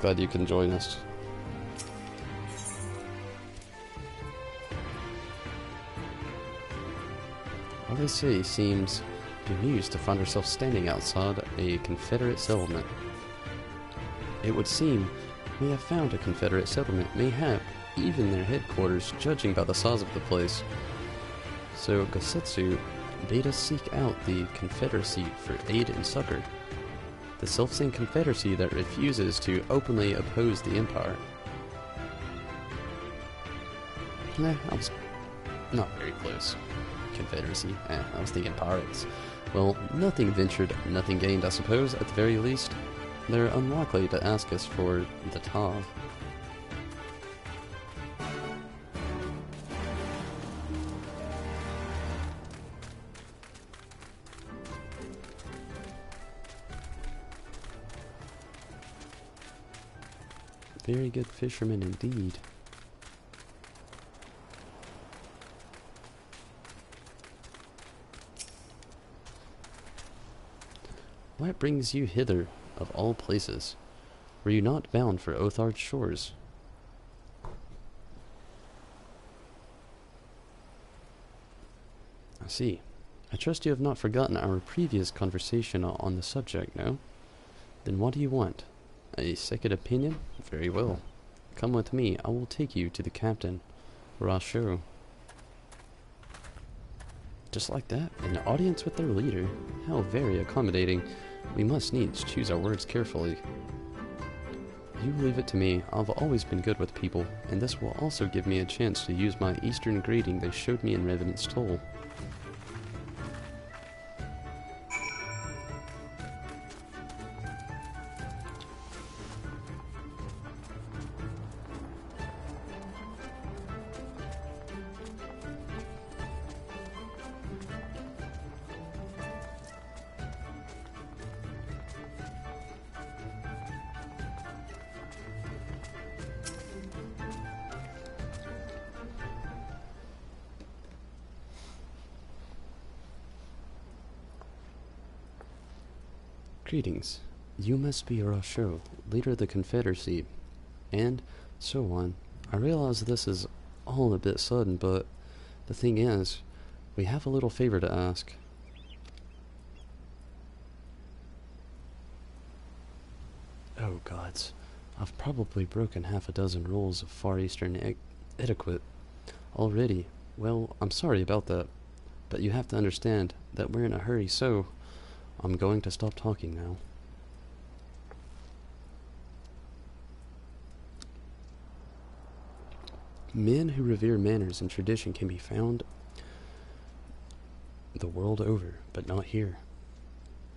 Glad you can join us. All they say seems bemused to find herself standing outside a Confederate settlement. It would seem we have found a Confederate settlement, mayhap even their headquarters, judging by the size of the place. So Gosetsu bade us seek out the Confederacy for aid and succor. The self-same Confederacy that refuses to openly oppose the Empire. Nah, I was not very close. Confederacy. I was thinking pirates. Well, nothing ventured, nothing gained, I suppose, at the very least. They're unlikely to ask us for the Tav. Very good fisherman indeed. What brings you hither, of all places? Were you not bound for Othard's shores? I see. I trust you have not forgotten our previous conversation on the subject, no? Then what do you want? A second opinion? Very well. Come with me, I will take you to the captain, Rasho. Just like that, an audience with their leader. How very accommodating. We must needs choose our words carefully. You leave it to me. I've always been good with people, and this will also give me a chance to use my Eastern greeting they showed me in Revenant's Toll. Greetings. You must be Rasho, leader of the Confederacy, and so on. I realize this is all a bit sudden, but the thing is, we have a little favor to ask. Oh gods, I've probably broken half a dozen rules of Far Eastern etiquette already. Well, I'm sorry about that, but you have to understand that we're in a hurry, so I'm going to stop talking now. Men who revere manners and tradition can be found the world over, but not here.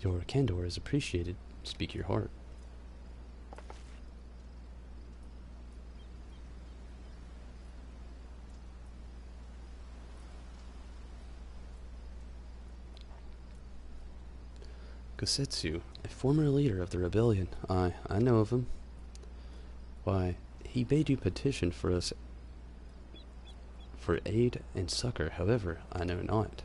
Your candor is appreciated. Speak your heart. Gosetsu, a former leader of the rebellion. I know of him. Why, he bade you petition for us for aid and succor, however, I know not.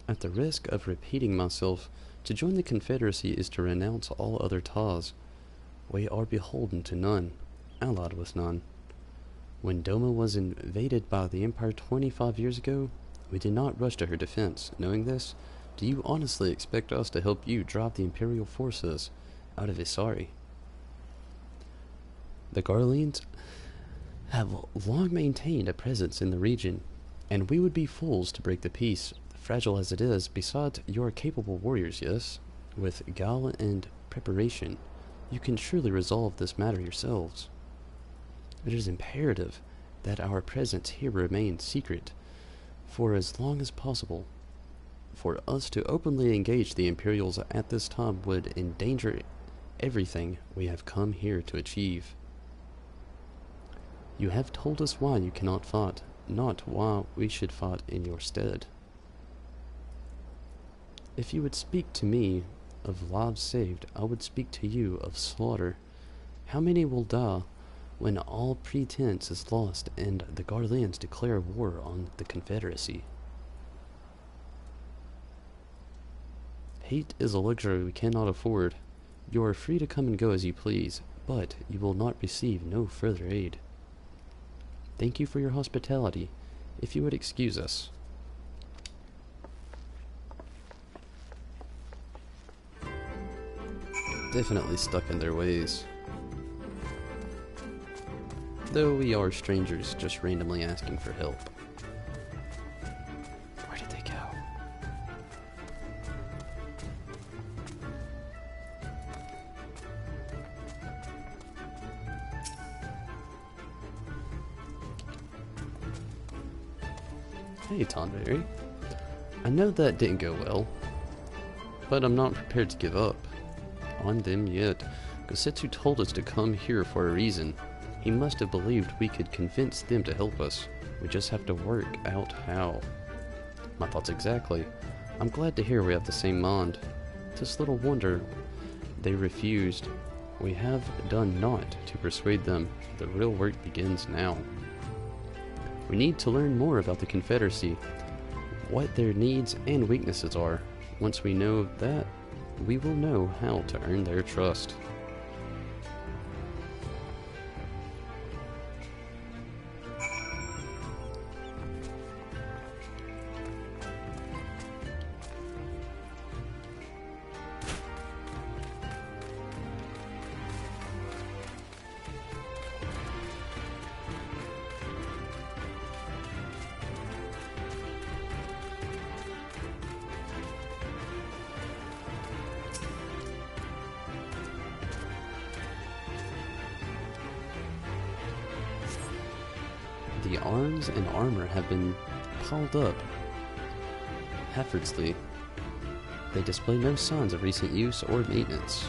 At the risk of repeating myself, to join the Confederacy is to renounce all other ties. We are beholden to none, allied with none. When Doma was invaded by the Empire 25 years ago, we did not rush to her defense. Knowing this, do you honestly expect us to help you drive the Imperial forces out of Isari? The Garleans have long maintained a presence in the region, and we would be fools to break the peace, fragile as it is. Besides, you are capable warriors, yes? With guile and preparation, you can surely resolve this matter yourselves. It is imperative that our presence here remain secret for as long as possible. For us to openly engage the Imperials at this time would endanger everything we have come here to achieve. You have told us why you cannot fight, not why we should fight in your stead. If you would speak to me of lives saved, I would speak to you of slaughter. How many will die when all pretense is lost and the Garleans declare war on the Confederacy? Hate is a luxury we cannot afford. You are free to come and go as you please, but you will not receive no further aid. Thank you for your hospitality. If you would excuse us. Definitely stuck in their ways. Though we are strangers just randomly asking for help. Where did they go? Hey, Tonberry. I know that didn't go well, but I'm not prepared to give up on them yet. Gosetsu told us to come here for a reason. He must have believed we could convince them to help us. We just have to work out how. My thoughts exactly. I'm glad to hear we have the same mind. Just little wonder they refused. We have done naught to persuade them. The real work begins now. We need to learn more about the Confederacy, what their needs and weaknesses are. Once we know that, we will know how to earn their trust. The arms and armor have been piled up effortlessly. They display no signs of recent use or maintenance.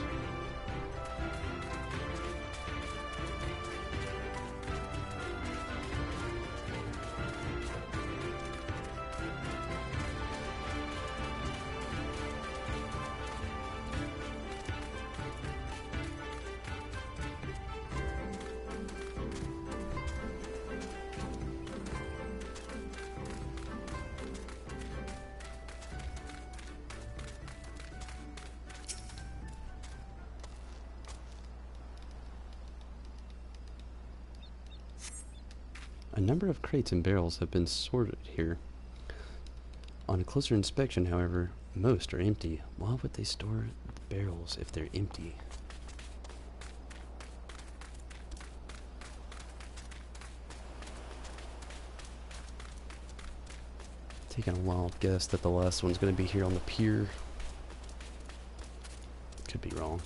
A number of crates and barrels have been sorted here. On closer inspection, however, most are empty. Why would they store the barrels if they're empty? Taking a wild guess that the last one's going to be here on the pier. Could be wrong.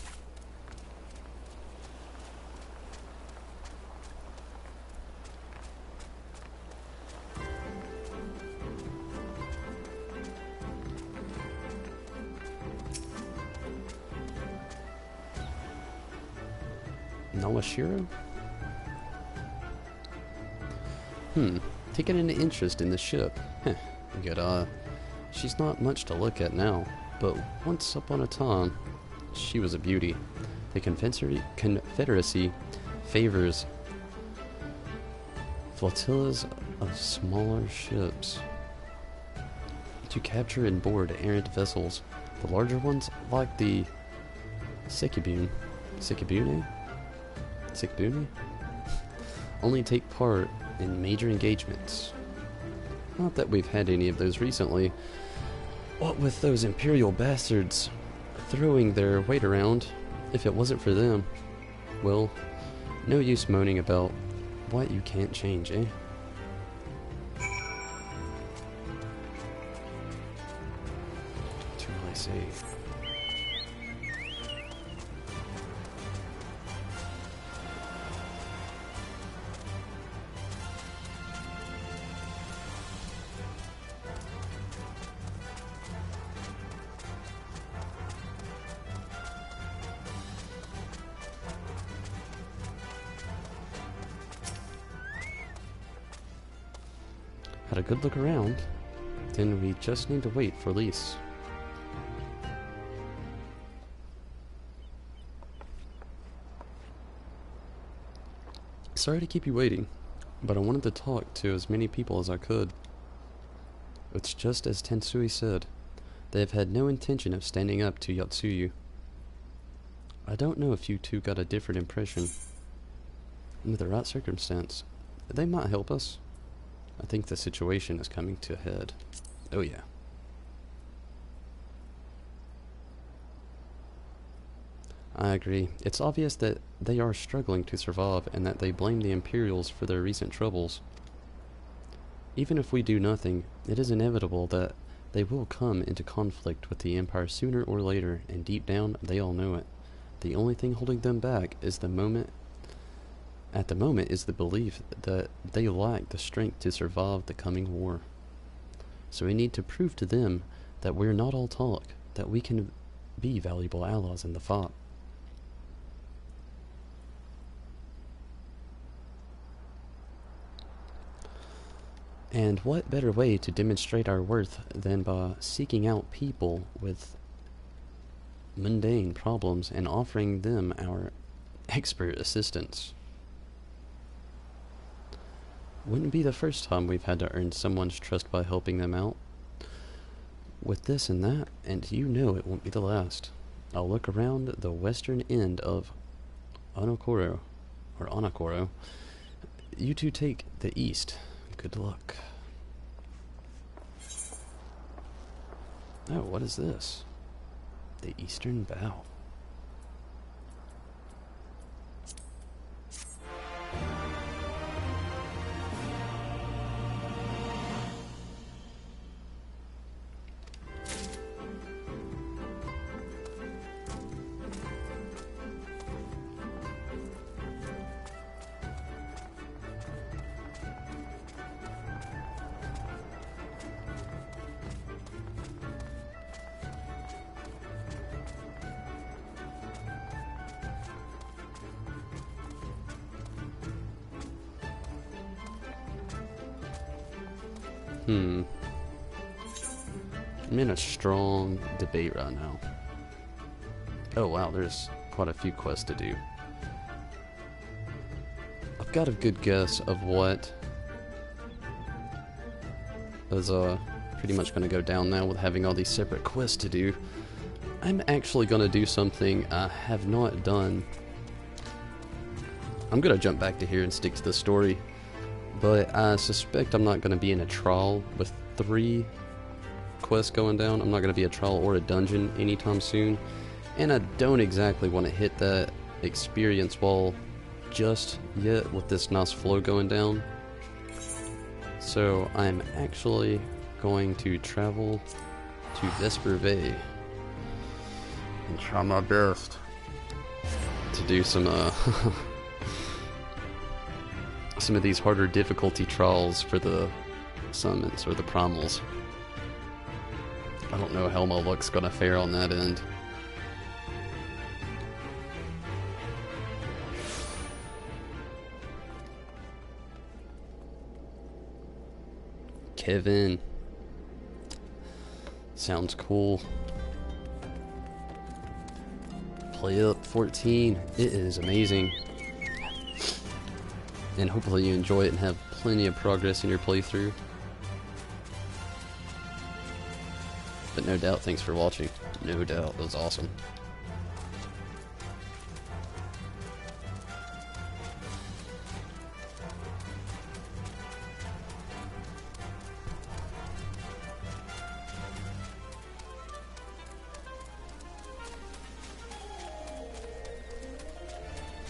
Nawashiro? Taking an interest in the ship. Heh, good, she's not much to look at now, but once upon a time, she was a beauty. The Confederacy favors flotillas of smaller ships to capture and board errant vessels. The larger ones, like the Sekibune, only take part in major engagements. Not that we've had any of those recently. What with those Imperial bastards throwing their weight around, if it wasn't for them, well, no use moaning about what you can't change, eh? What will I say? Had a good look around, then we just need to wait for Lise. Sorry to keep you waiting, but I wanted to talk to as many people as I could. It's just as Tensui said, they have had no intention of standing up to Yotsuyu. I don't know if you two got a different impression. Under the right circumstance, they might help us. I think the situation is coming to a head. Oh yeah. I agree. It's obvious that they are struggling to survive and that they blame the Imperials for their recent troubles. Even if we do nothing, it is inevitable that they will come into conflict with the Empire sooner or later, and deep down they all know it. The only thing holding them back is the moment is the belief that they lack the strength to survive the coming war. So we need to prove to them that we're not all talk, that we can be valuable allies in the fight. And what better way to demonstrate our worth than by seeking out people with mundane problems and offering them our expert assistance? Wouldn't be the first time we've had to earn someone's trust by helping them out. With this and that, and you know it won't be the last. I'll look around the western end of Onokoro. You two take the east. Good luck. Oh, what is this? The Eastern Bow. I'm in a strong debate right now. Oh wow, there's quite a few quests to do. I've got a good guess of what is pretty much going to go down now with having all these separate quests to do. I'm actually going to do something I have not done. I'm going to jump back to here and stick to the story. But I suspect I'm not going to be in a trial with 3 quest going down. I'm not going to be a trial or a dungeon anytime soon. And I don't exactly want to hit that experience wall just yet with this nice flow going down. So I'm actually going to travel to Vesper Bay and try my best to do some some of these harder difficulty trials for the summons or the primals. I don't know how my luck's gonna fare on that end. Kevin. Sounds cool. Play up 14. It is amazing. And hopefully you enjoy it and have plenty of progress in your playthrough. But no doubt, thanks for watching. No doubt, that was awesome.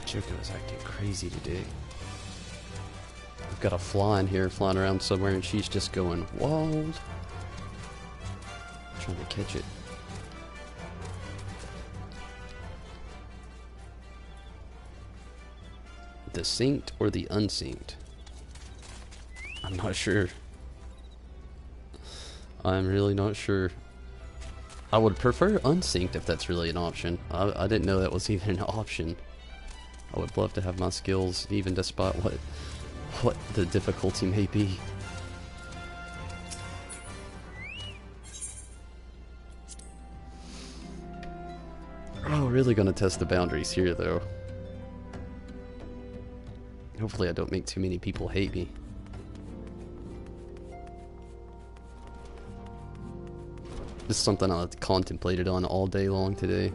Joko is acting crazy today. We've got a fly in here flying around somewhere and she's just going wild. Trying to catch it. The synced or the unsynced? I'm not sure. I'm really not sure. I would prefer unsynced if that's really an option. I didn't know that was even an option. I would love to have my skills, even despite what the difficulty may be. Oh, really gonna test the boundaries here, though. Hopefully I don't make too many people hate me. This is something I contemplated on all day long today.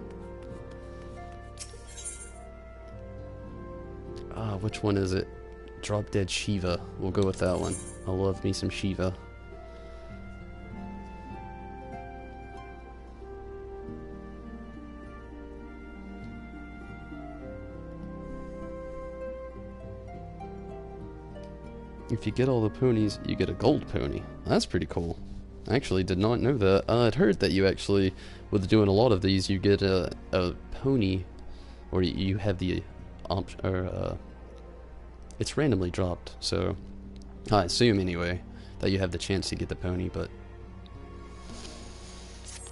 Which one is it? Drop Dead Shiva. We'll go with that one. I love me some Shiva. If you get all the ponies, you get a gold pony. That's pretty cool. I actually did not know that. I'd heard that you actually, with doing a lot of these, you get a pony, or you have the option, or it's randomly dropped, so I assume anyway that you have the chance to get the pony, but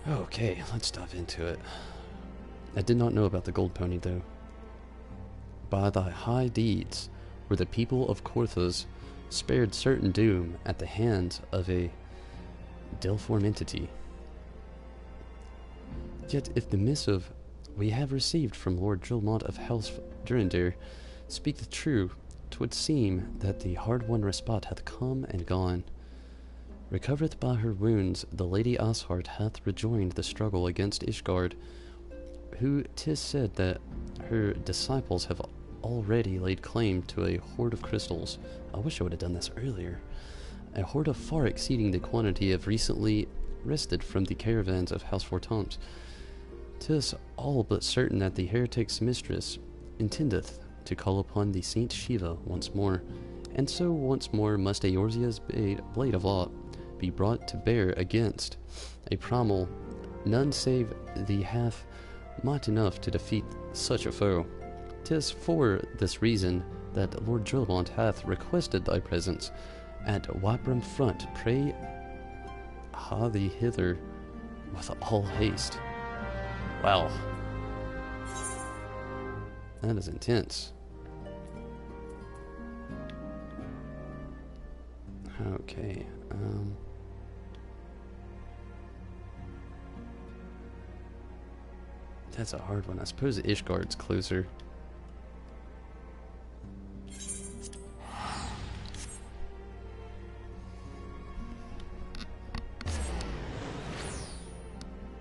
okay, let's dive into it. I did not know about the gold pony though. By thy high deeds were the people of Korthas spared certain doom at the hands of a Delform entity. Yet if the missive we have received from Lord Drillmont of House Durindir speak the true, 'twould seem that the hard-won respite hath come and gone. Recovereth by her wounds, the Lady Ashart hath rejoined the struggle against Ishgard, who 'tis said that her disciples have already laid claim to a hoard of crystals. I wish I would have done this earlier. A hoard of far exceeding the quantity of recently wrested from the caravans of House Fortams. 'Tis all but certain that the heretic's mistress intendeth to call upon the Saint Shiva once more, and so once more must Eorzea's blade of lot be brought to bear against a primal. None save thee hath might enough to defeat such a foe. 'Tis for this reason that Lord Drillmont hath requested thy presence at Wybram front. Pray ha thee hither with all haste. Wow. That is intense. Okay, that's a hard one. I suppose Ishgard's closer.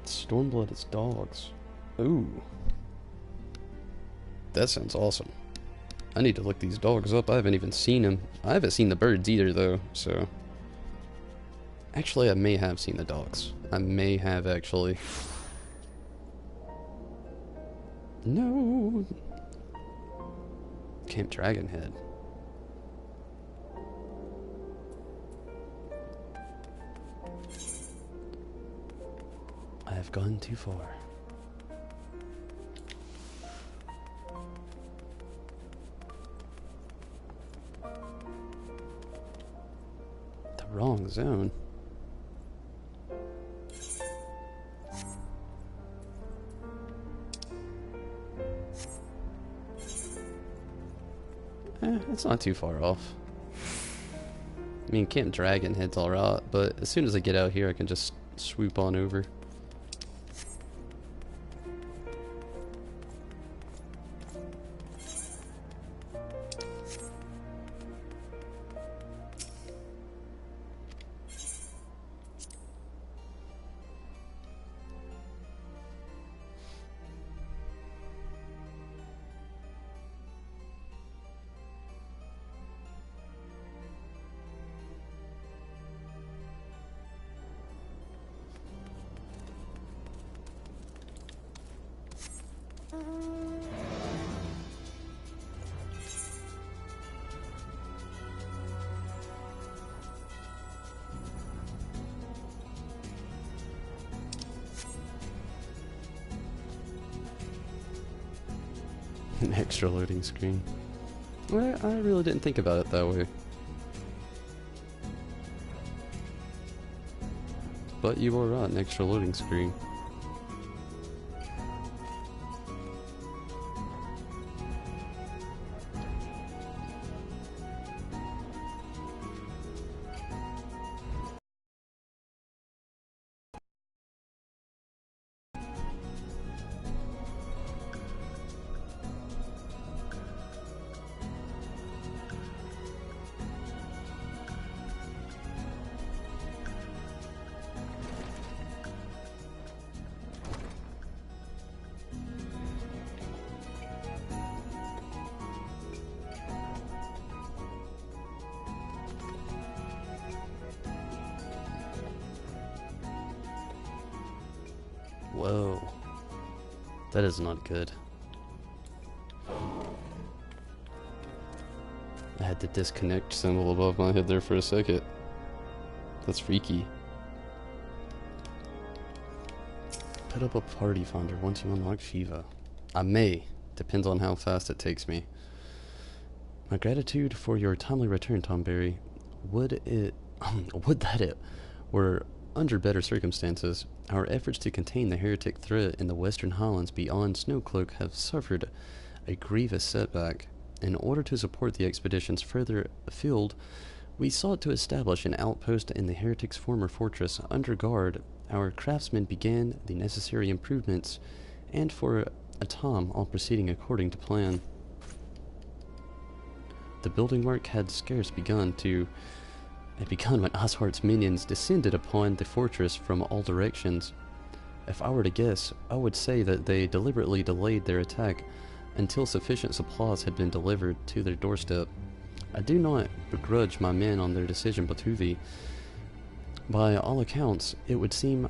Stormblood is dogs. Ooh. That sounds awesome. I need to look these dogs up. I haven't even seen them. I haven't seen the birds either, though, so Actually, I may have seen the docks. I may have actually. No! Camp Dragonhead. I have gone too far. The wrong zone. It's not too far off. I mean, Camp Dragonhead's alright, but as soon as I get out here, I can just swoop on over. An extra loading screen. Well, I really didn't think about it that way. But you are right, an extra loading screen. Whoa. That is not good. I had the disconnect symbol above my head there for a second. That's freaky. Put up a party finder once you unlock Shiva. I may. Depends on how fast it takes me. My gratitude for your timely return, Tomberry. Would that it were under better circumstances. Our efforts to contain the heretic threat in the Western Highlands beyond Snowcloak have suffered a grievous setback. In order to support the expeditions further afield, we sought to establish an outpost in the heretic's former fortress. Under guard, our craftsmen began the necessary improvements, and for a time all proceeding according to plan. The building work had scarce begun when Oshart's minions descended upon the fortress from all directions. If I were to guess, I would say that they deliberately delayed their attack until sufficient supplies had been delivered to their doorstep. I do not begrudge my men on their decision, Batuvi. By all accounts, it would seem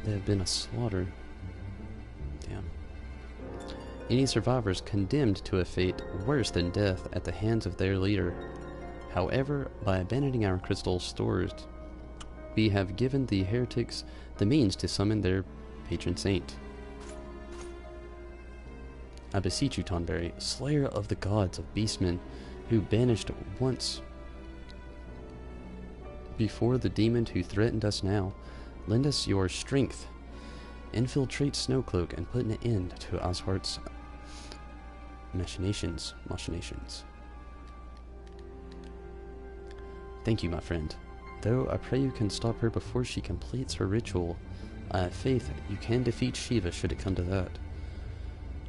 there have been a slaughter. Damn. Any survivors condemned to a fate worse than death at the hands of their leader. However, by abandoning our crystal stores, we have given the heretics the means to summon their patron saint. I beseech you, Tonberry, slayer of the gods of beastmen, who banished once before the demon who threatened us now, lend us your strength. Infiltrate Snowcloak and put an end to Oshart's machinations. Thank you, my friend. Though I pray you can stop her before she completes her ritual. I have faith you can defeat Shiva should it come to that.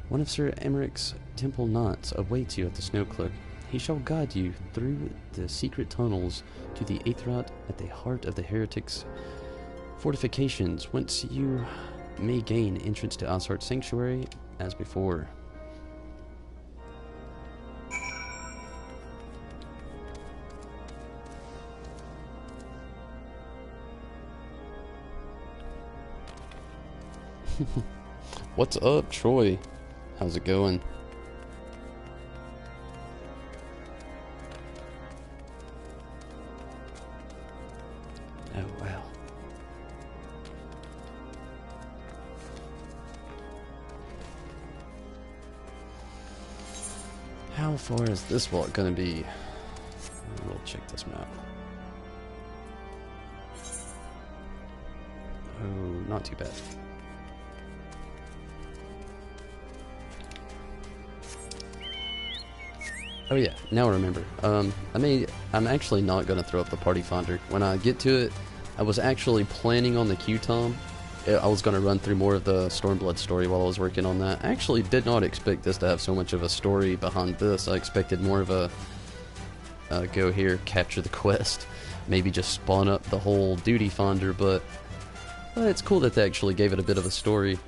One of Sir Emmerich's temple knights awaits you at the Snowcloak. He shall guide you through the secret tunnels to the Aetherat at the heart of the heretics' fortifications, whence you may gain entrance to Oshart's sanctuary as before. What's up, Troy? How's it going? Oh, wow. How far is this walk gonna be? We'll check this map. Oh, not too bad. Oh yeah, now I remember. I'm actually not gonna throw up the party finder. When I get to it, I was actually planning on the QTOM. I was gonna run through more of the Stormblood story while I was working on that. I actually did not expect this to have so much of a story behind this. I expected more of a go here, capture the quest, maybe just spawn up the whole duty finder, but it's cool that they actually gave it a bit of a story.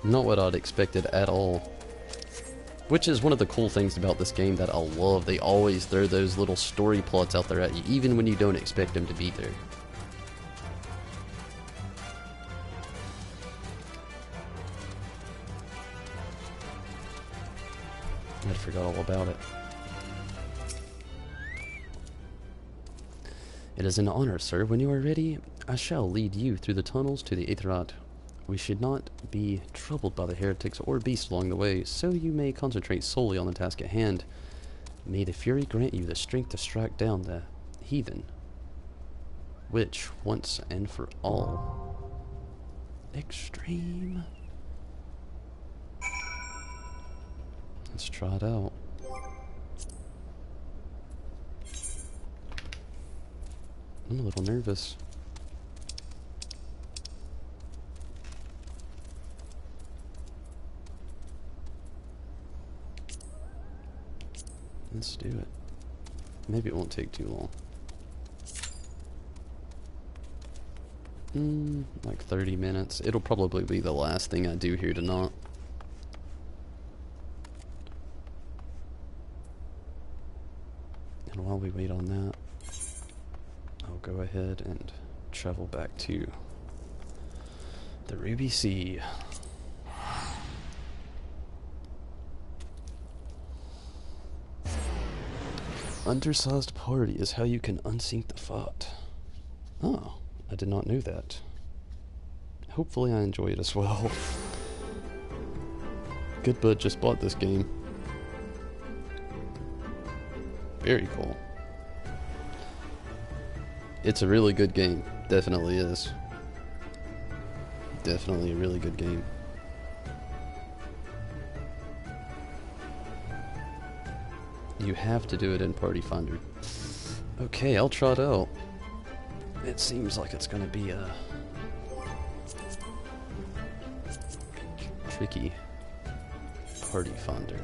Not what I'd expected at all. Which is one of the cool things about this game that I love. They always throw those little story plots out there at you, even when you don't expect them to be there. I forgot all about it. It is an honor, sir. When you are ready, I shall lead you through the tunnels to the Aetherat. We should not be troubled by the heretics or beasts along the way, so you may concentrate solely on the task at hand. May the Fury grant you the strength to strike down the heathen, which, once and for all, extreme. Let's try it out. I'm a little nervous. Let's do it. Maybe it won't take too long. Like 30 minutes. It'll probably be the last thing I do here tonight. And while we wait on that, I'll go ahead and travel back to the Ruby Sea. Undersized party is how you can unsync the FOT. Oh, I did not know that. Hopefully I enjoy it as well. Good Bud just bought this game. Very cool. It's a really good game. Definitely is. Definitely a really good game. You have to do it in Party Finder. Okay, I'll try it out. It seems like it's gonna be a tricky Party Finder.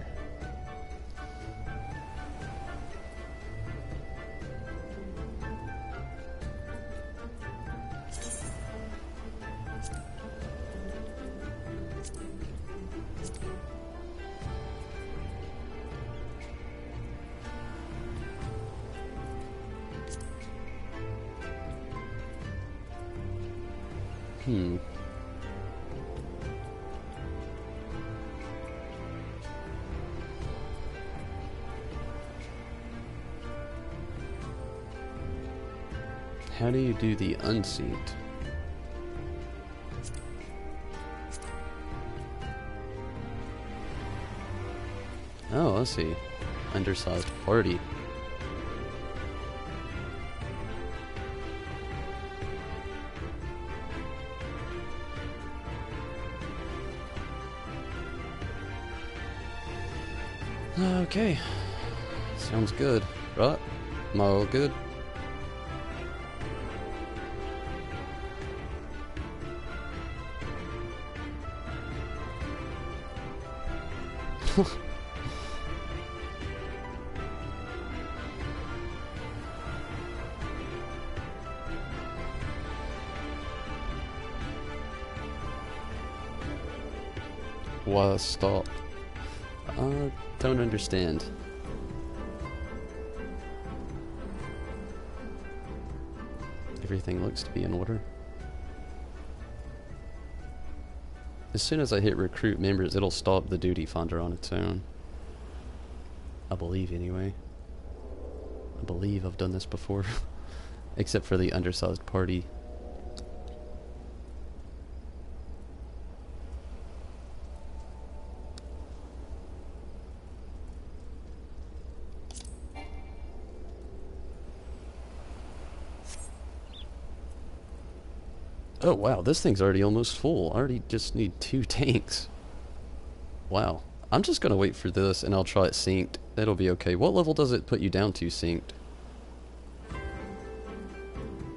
How do you do the unseat? Oh, I see. Undersized party. Okay. Sounds good, right? Am I all good? Why stop? I don't understand. Everything looks to be in order. As soon as I hit recruit members, it'll stop the duty finder on its own. I believe, anyway. I believe I've done this before. Except for the undersized party. Oh wow, this thing's already almost full. I already just need 2 tanks. Wow. I'm just gonna wait for this and I'll try it synced. It'll be okay. What level does it put you down to synced?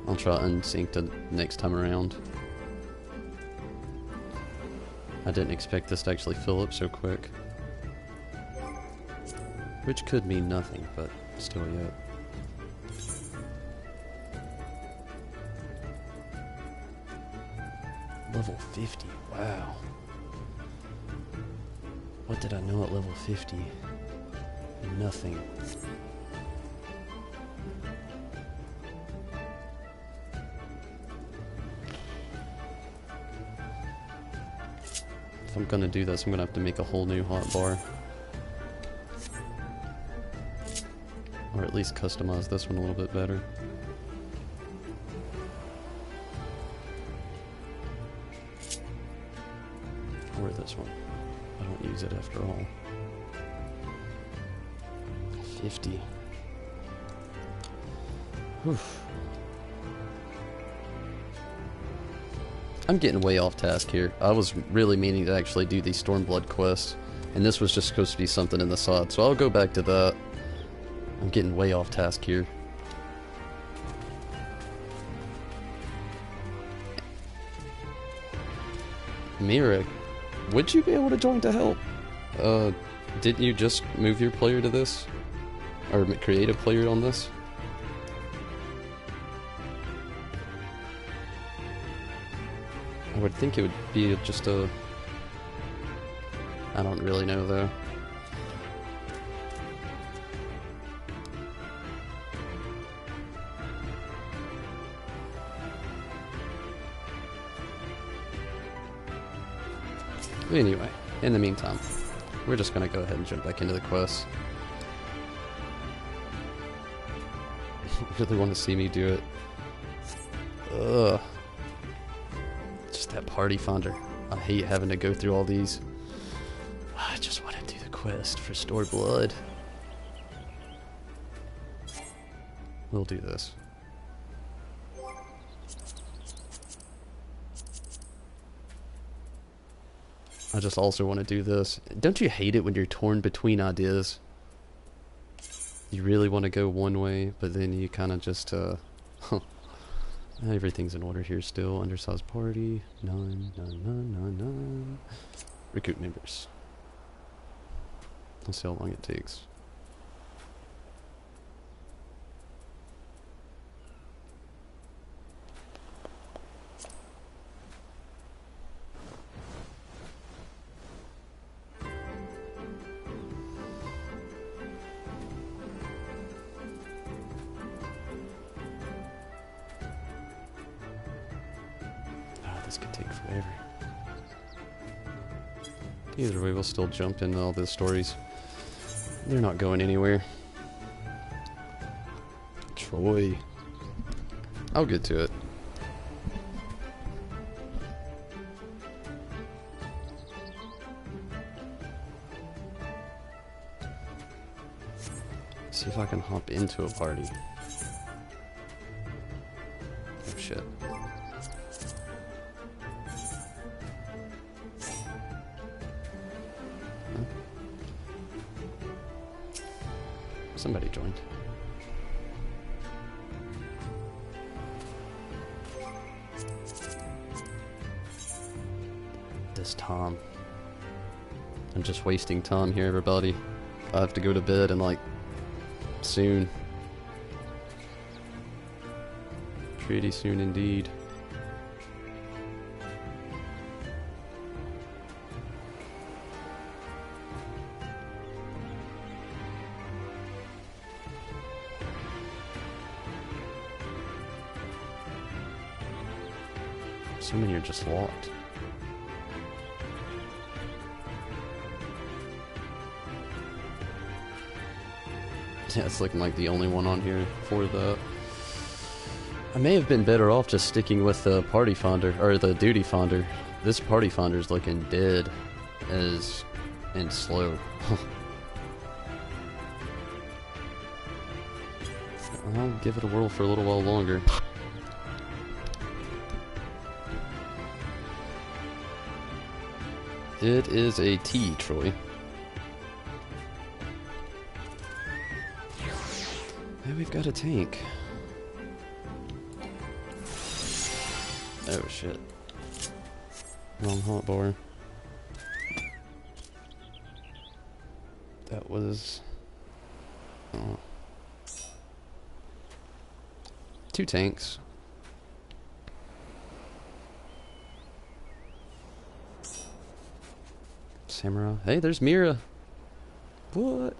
I'll try unsynced the next time around. I didn't expect this to actually fill up so quick. Which could mean nothing, but still yet. Level 50, wow. What did I know at level 50? Nothing. If I'm gonna do this, I'm gonna have to make a whole new hotbar. Or at least customize this one a little bit better. Or this one. I don't use it after all. 50. Oof. I'm getting way off task here. I was really meaning to actually do these Stormblood quests, and this was just supposed to be something in the side, so I'll go back to that. I'm getting way off task here. Mira, would you be able to join to help? Didn't you just move your player to this? Or create a player on this? I would think it would be just a... I don't really know though. Anyway, in the meantime, we're just gonna go ahead and jump back into the quest. Really want to see me do it. Ugh. Just that party finder. I hate having to go through all these. I just want to do the quest for Stormblood. We'll do this. I just also want to do this. Don't you hate it when you're torn between ideas? You really want to go one way, but then you kind of just, everything's in order here still. Undersized party. None. Recruit members. Let's see how long it takes. This could take forever. Either way, we'll still jump into all those stories. They're not going anywhere. Troy. I'll get to it. See if I can hop into a party. Oh shit. Somebody joined. This Tom. I'm just wasting time here, everybody. I have to go to bed and like soon. Pretty soon indeed. So many are just locked. Yeah, it's looking like the only one on here for the... I may have been better off just sticking with the party founder, or the duty founder. This party founder's looking dead and slow. I'll give it a whirl for a little while longer. It is a T, Troy. And we've got a tank. Oh shit. Wrong hotbar. That was... Oh. 2 tanks. Samurai. Hey, there's Mira. What?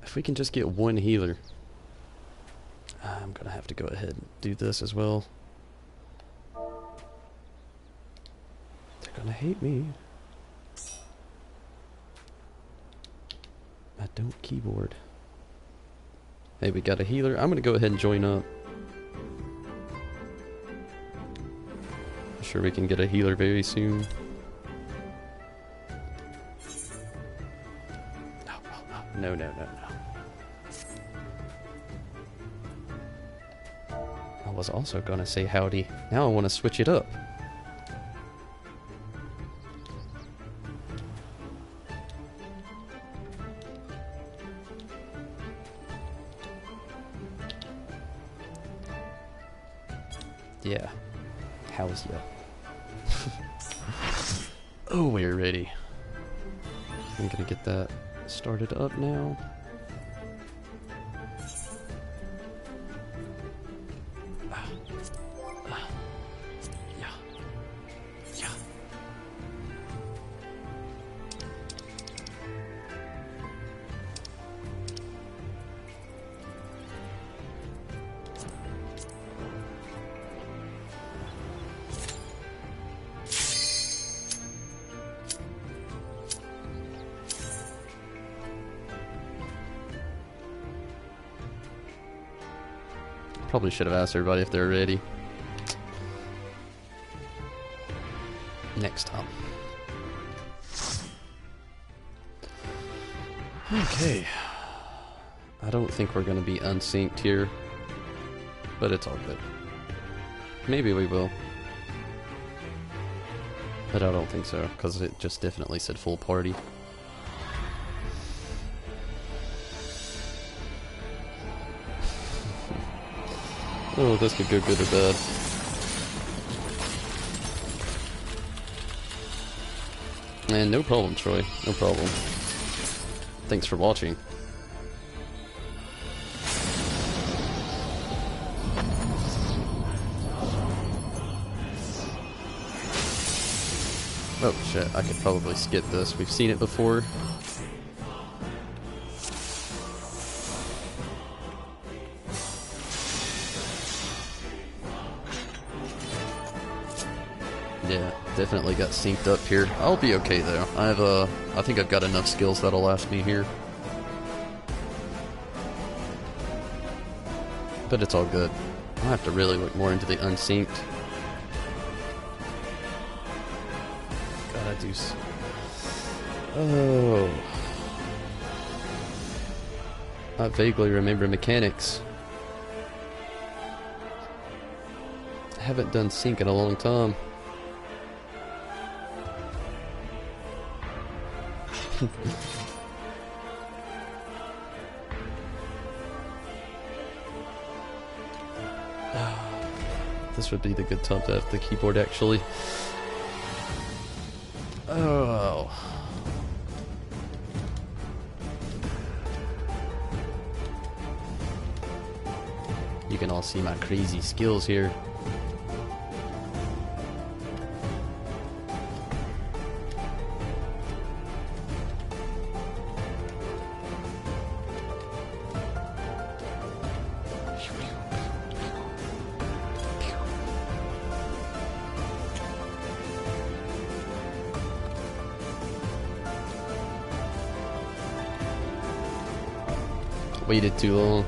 If we can just get 1 healer. I'm gonna have to go ahead and do this as well. They're gonna hate me. I don't keyboard. Hey, we got a healer. I'm gonna go ahead and join up. I'm sure we can get a healer very soon. No, no, no, no. I was also gonna say howdy. Now I want to switch it up. Yeah. How's ya? Oh, we're ready. I'm gonna get that started up now. Probably should have asked everybody if they're ready. Next time. Okay. I don't think we're going to be unsynced here, but it's all good. Maybe we will. But I don't think so, because it just definitely said full party. Oh, this could go good or bad. And no problem, Troy. No problem. Thanks for watching. Oh shit, I could probably skip this. We've seen it before. Yeah, definitely got synced up here. I'll be okay though. I think I've got enough skills that'll last me here. But it's all good. I'll have to really look more into the unsynced. Gotta do Oh. I vaguely remember mechanics. I haven't done sync in a long time. This would be the good time to have the keyboard actually. Oh. You can all see my crazy skills here. waited too long.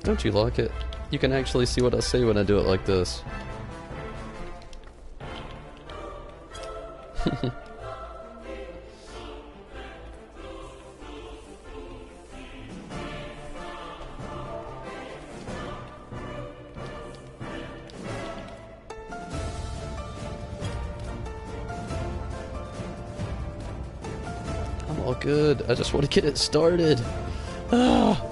Don't you like it? You can actually see what I say when I do it like this. I'm all good. I just want to get it started. Ah.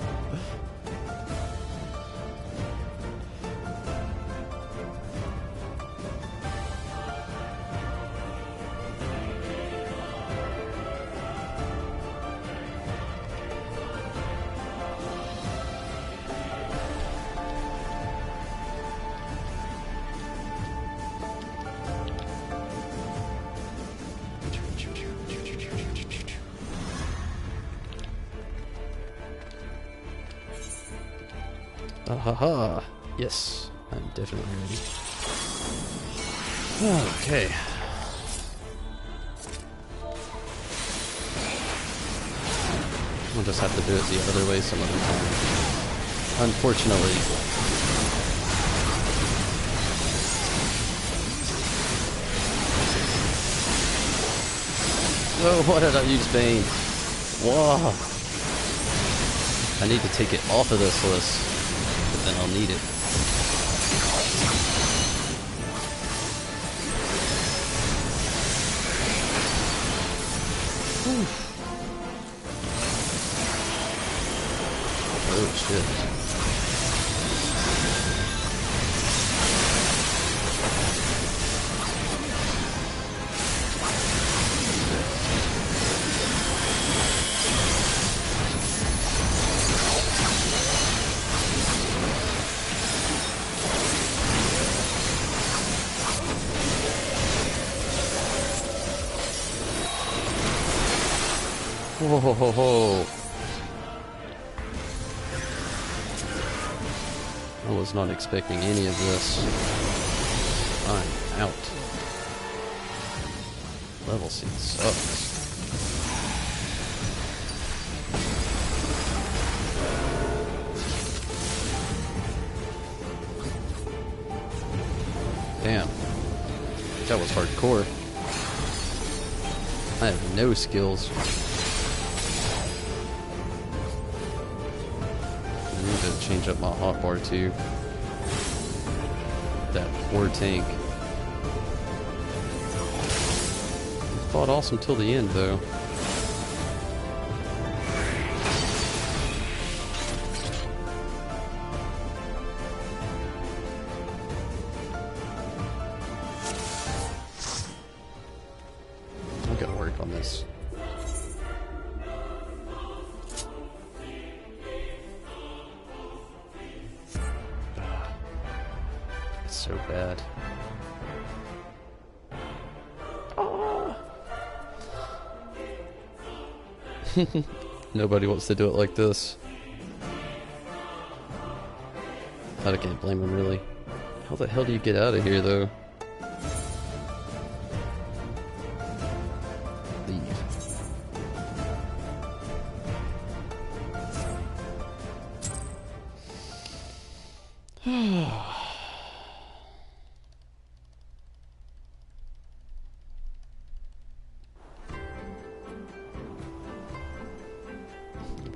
Haha. Yes, I'm definitely ready. Okay. We'll just have to do it the other way some other time. Unfortunately. Oh, why did I use Bane? Whoa. I need to take it off of this list. Then I'll need it. Whew. Oh shit. Whoa, ho, ho, ho. I was not expecting any of this. I'm out. Level seat sucks. Damn. That was hardcore. I have no skills. I need to change up my hotbar too. That poor tank. It fought awesome till the end though. I gotta work on this. It's so bad. Oh. Nobody wants to do it like this. I can't blame him really. How the hell do you get out of here though?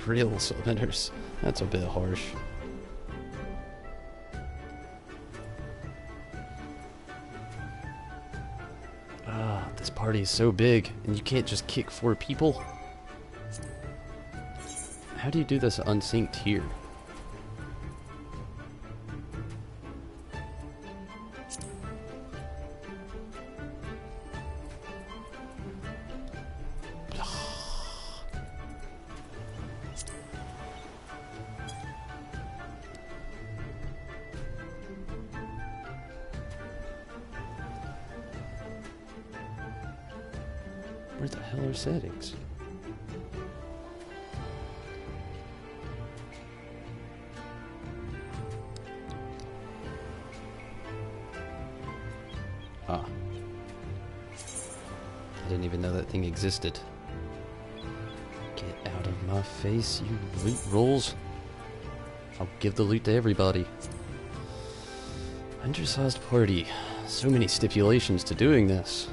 Real summoners. That's a bit harsh. This party is so big, and you can't just kick 4 people. How do you do this unsynced here? Where the hell are settings? Ah. I didn't even know that thing existed. Get out of my face, you loot rolls. I'll give the loot to everybody. Undersized party. So many stipulations to doing this.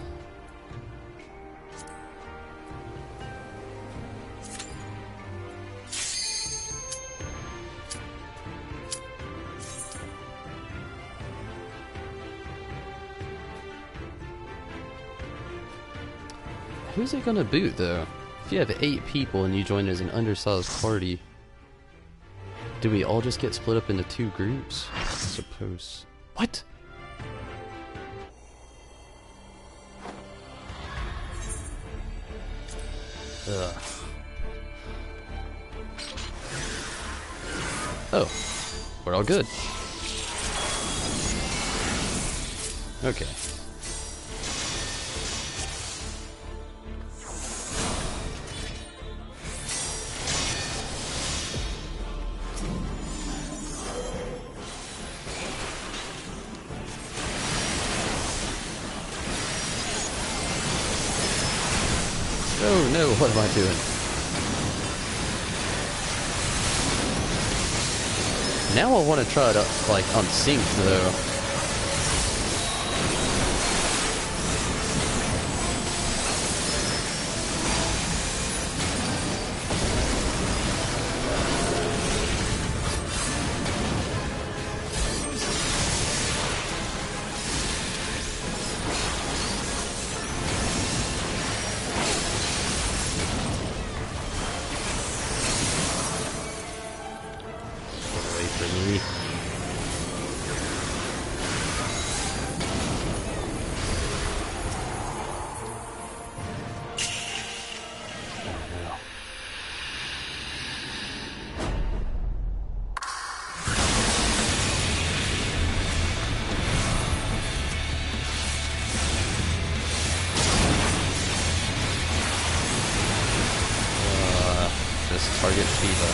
Who's it gonna boot, though? If you have 8 people and you join as an undersized party, do we all just get split up into 2 groups? I suppose. What? Ugh. Oh, we're all good. Okay. Oh no, what am I doing? Now I want to try to, like, unsync though. Target Shiva.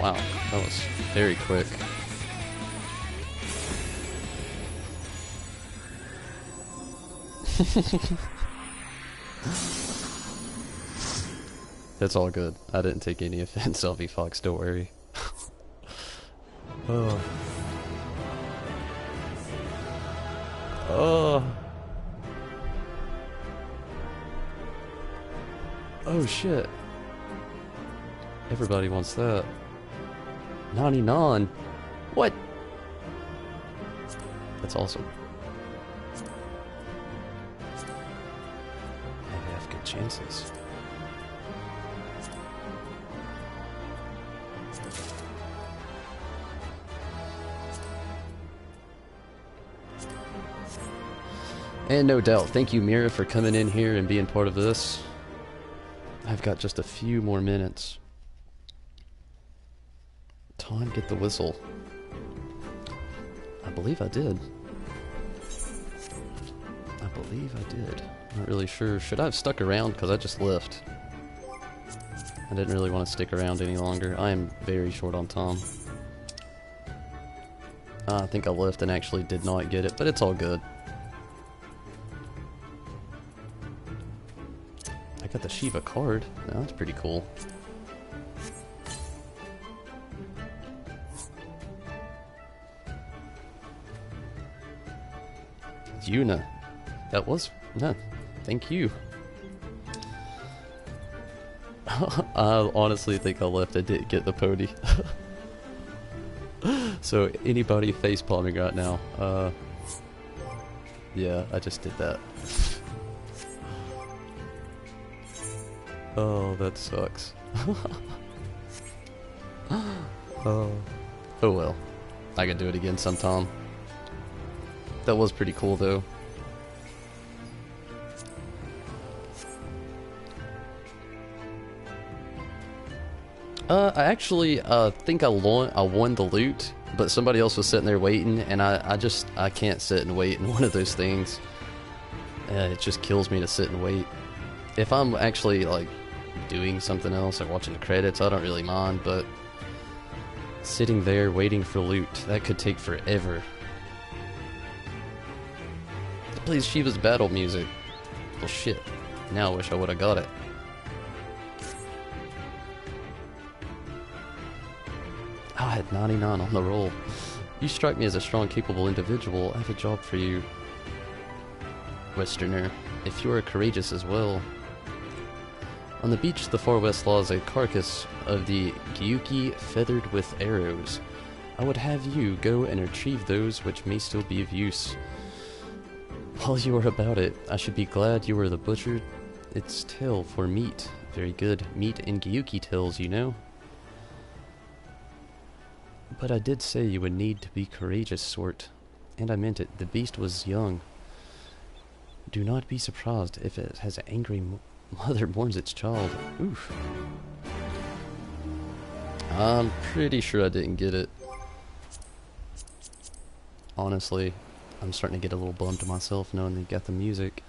Wow, that was very quick. That's all good. I didn't take any offense, Elvie Fox, don't worry. Oh. Oh. Oh shit. Everybody wants that. 99. What? That's awesome. I have good chances. And no doubt, thank you Mira for coming in here and being part of this. I've got just a few more minutes. Time, get the whistle. I believe I did. I believe I did. Not really sure. Should I have stuck around? Because I just left. I didn't really want to stick around any longer. I am very short on time. I think I left and actually did not get it, but it's all good. I got the Shiva card. Now, that's pretty cool. Yuna. That was... No, thank you. I honestly think I left and didn't get the pony. So, anybody facepalming right now, yeah, I just did that. Oh, that sucks. Oh well. I can do it again sometime. That was pretty cool though. I actually think I won the loot, but somebody else was sitting there waiting, and I can't sit and wait in one of those things. It just kills me to sit and wait. If I'm actually like doing something else or watching the credits, I don't really mind, but sitting there waiting for loot, that could take forever. It plays Shiva's battle music. Well shit, now I wish I would've got it. Oh, I had 99 on the roll. You strike me as a strong, capable individual. I have a job for you, Westerner, if you are courageous as well. On the beach to the far west lies a carcass of the Gyuki feathered with arrows. I would have you go and retrieve those which may still be of use. While you are about it, I should be glad you were the butchered its tail for meat. Very good. Meat and Gyuki tails, you know. But I did say you would need to be courageous, sort. And I meant it. The beast was young. Do not be surprised if it has an angry mother mourns its child. Oof. I'm pretty sure I didn't get it. Honestly, I'm starting to get a little bummed myself knowing they got the music.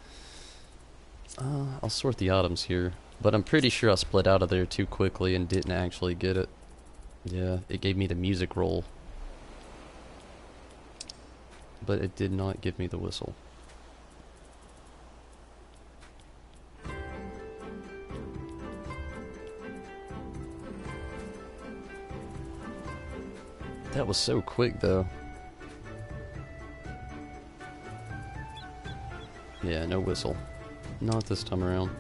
I'll sort the items here, but I'm pretty sure I split out of there too quickly and didn't actually get it. Yeah, it gave me the music roll, but it did not give me the whistle. That was so quick though. Yeah, no whistle. Not this time around.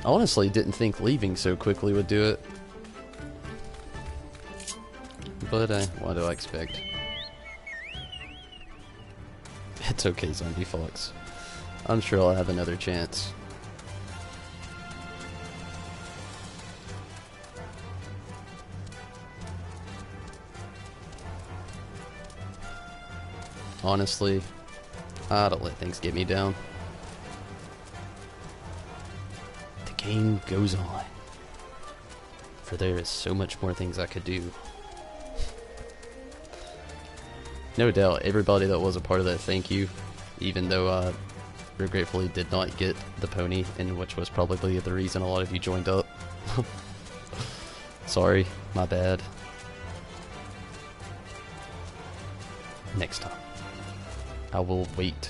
I honestly didn't think leaving so quickly would do it. But, what do I expect? It's okay, Zombie Fox. I'm sure I'll have another chance. Honestly, I don't let things get me down. The game goes on. For there is so much more things I could do. No doubt, everybody that was a part of that, thank you. Even though I regretfully did not get the pony, and which was probably the reason a lot of you joined up. Sorry, my bad. Next time, I will wait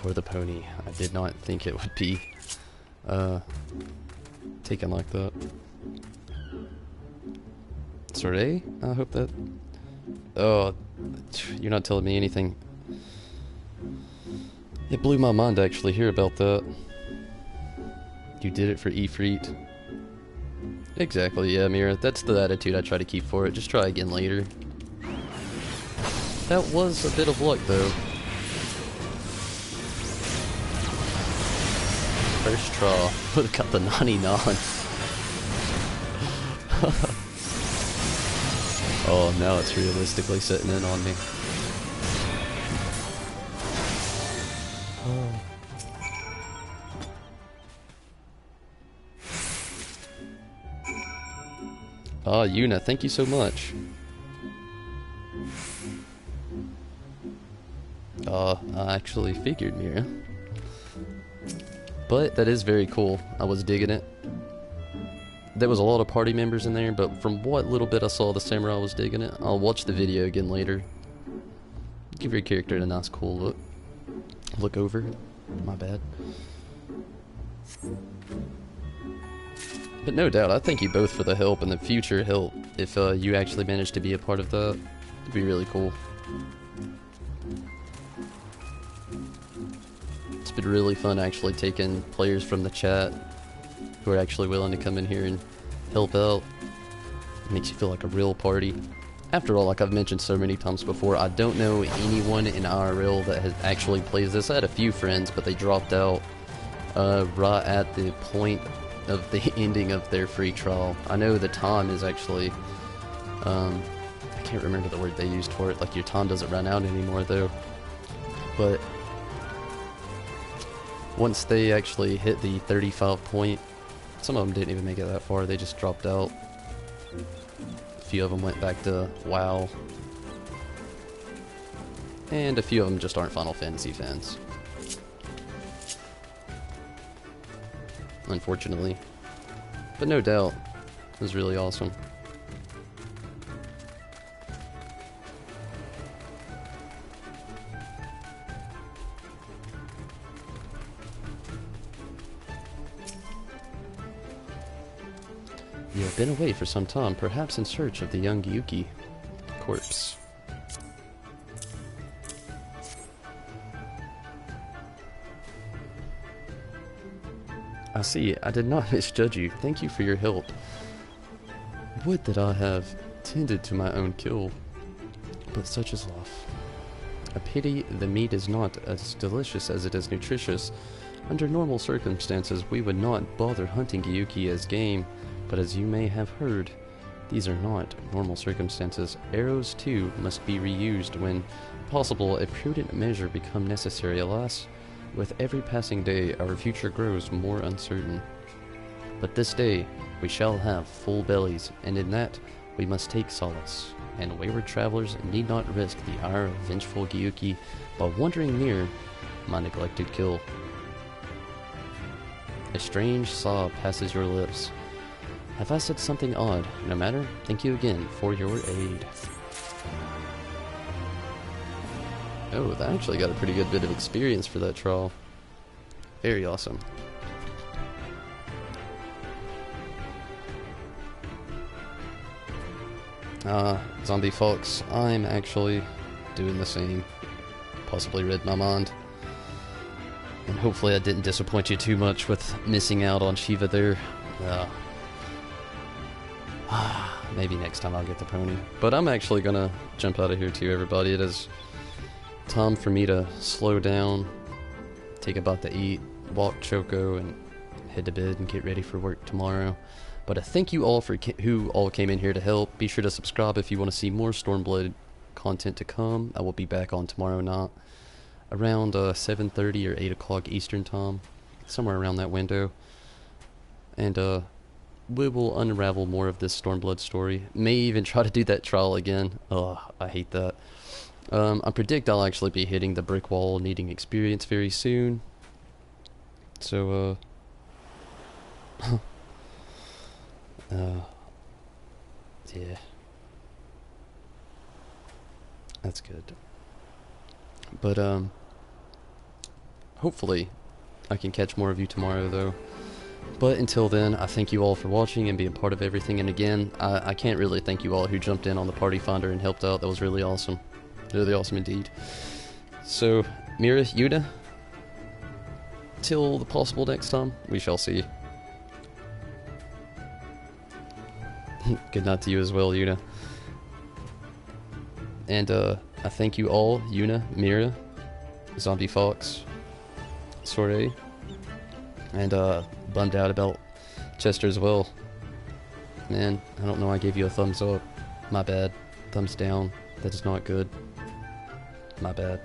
for the pony. I did not think it would be taken like that. Sorry, I hope that... Oh, you're not telling me anything. It blew my mind to actually hear about that. You did it for Ifrit. Exactly, yeah, Mira. That's the attitude I try to keep for it. Just try again later. That was a bit of luck, though. First try. Would've got the 99. Oh, now it's realistically sitting in on me. Ah, Yuna, thank you so much. I actually figured, Mira. But that is very cool. I was digging it. There was a lot of party members in there, but from what little bit I saw, the samurai was digging it. I'll watch the video again later. Give your character a nice, cool look. Look over. My bad. But no doubt, I thank you both for the help and the future help. If you actually manage to be a part of that, it'd be really cool. It's been really fun actually taking players from the chat who are actually willing to come in here and help out. It makes you feel like a real party. After all, like I've mentioned so many times before, I don't know anyone in IRL that has actually plays this. I had a few friends, but they dropped out right at the point of the ending of their free trial. I know the time is actually, I can't remember the word they used for it, like your time doesn't run out anymore though. But once they actually hit the 35 point, some of them didn't even make it that far, they just dropped out. A few of them went back to WoW. And a few of them just aren't Final Fantasy fans. Unfortunately. But no doubt, it was really awesome. You have been away for some time, perhaps in search of the young Gyuki corpse. I see, I did not misjudge you. Thank you for your help. Would that I have tended to my own kill, but such is life. A pity the meat is not as delicious as it is nutritious. Under normal circumstances, we would not bother hunting Gyuki as game, but as you may have heard, these are not normal circumstances. Arrows, too, must be reused when possible. A prudent measure become necessary, alas. With every passing day, our future grows more uncertain. But this day, we shall have full bellies, and in that, we must take solace. And wayward travelers need not risk the ire of vengeful Gyuki by wandering near my neglected kill. A strange sob passes your lips. Have I said something odd? No matter, thank you again for your aid. Oh, that actually got a pretty good bit of experience for that trial. Very awesome. Zombie Fox, I'm actually doing the same. Possibly read my mind. And hopefully I didn't disappoint you too much with missing out on Shiva there. Maybe next time I'll get the pony. But I'm actually gonna jump out of here too, everybody. It is time for me to slow down, take a bite to eat, walk Choco, and head to bed and get ready for work tomorrow. But thank you all for who all came in here to help. Be sure to subscribe if you want to see more Stormblood content to come. I will be back on tomorrow night around 7:30 or 8 o'clock Eastern time, somewhere around that window. And we will unravel more of this Stormblood story. May even try to do that trial again. Oh, I hate that. I predict I'll actually be hitting the brick wall needing experience very soon. So, yeah. That's good. But, hopefully I can catch more of you tomorrow, though. But until then, I thank you all for watching and being part of everything. And again, I can't really thank you all who jumped in on the Party Finder and helped out. That was really awesome. Really awesome indeed. So, Mira, Yuna, till the possible next time, we shall see. Good night to you as well, Yuna. And I thank you all, Yuna, Mira, Zombie Fox, Soiree, and bummed out about Chester as well. Man, I don't know, I gave you a thumbs up. My bad. Thumbs down. That is not good. My bad.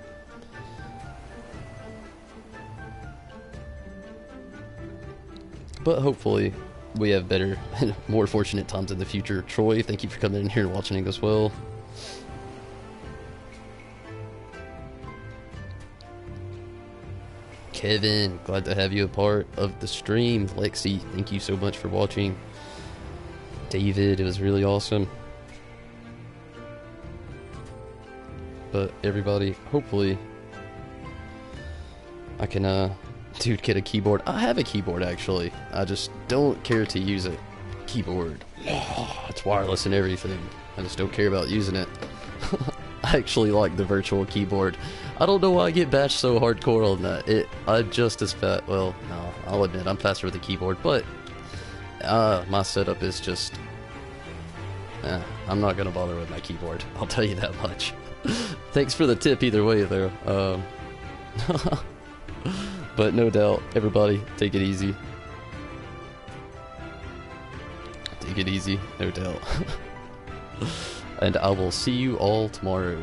But hopefully we have better, more fortunate times in the future. Troy, thank you for coming in here and watching as well. Kevin, glad to have you a part of the stream. Lexi, thank you so much for watching. David, it was really awesome. But everybody, hopefully I can, dude, get a keyboard. I have a keyboard actually. I just don't care to use it. Keyboard. It's wireless and everything. I just don't care about using it. I actually like the virtual keyboard. I don't know why I get bashed so hardcore on that. I'm just as fast. Well, no, I'll admit I'm faster with the keyboard, but my setup is just. I'm not gonna bother with my keyboard. I'll tell you that much. Thanks for the tip either way, though. But no doubt, everybody, take it easy. Take it easy, no doubt. And I will see you all tomorrow.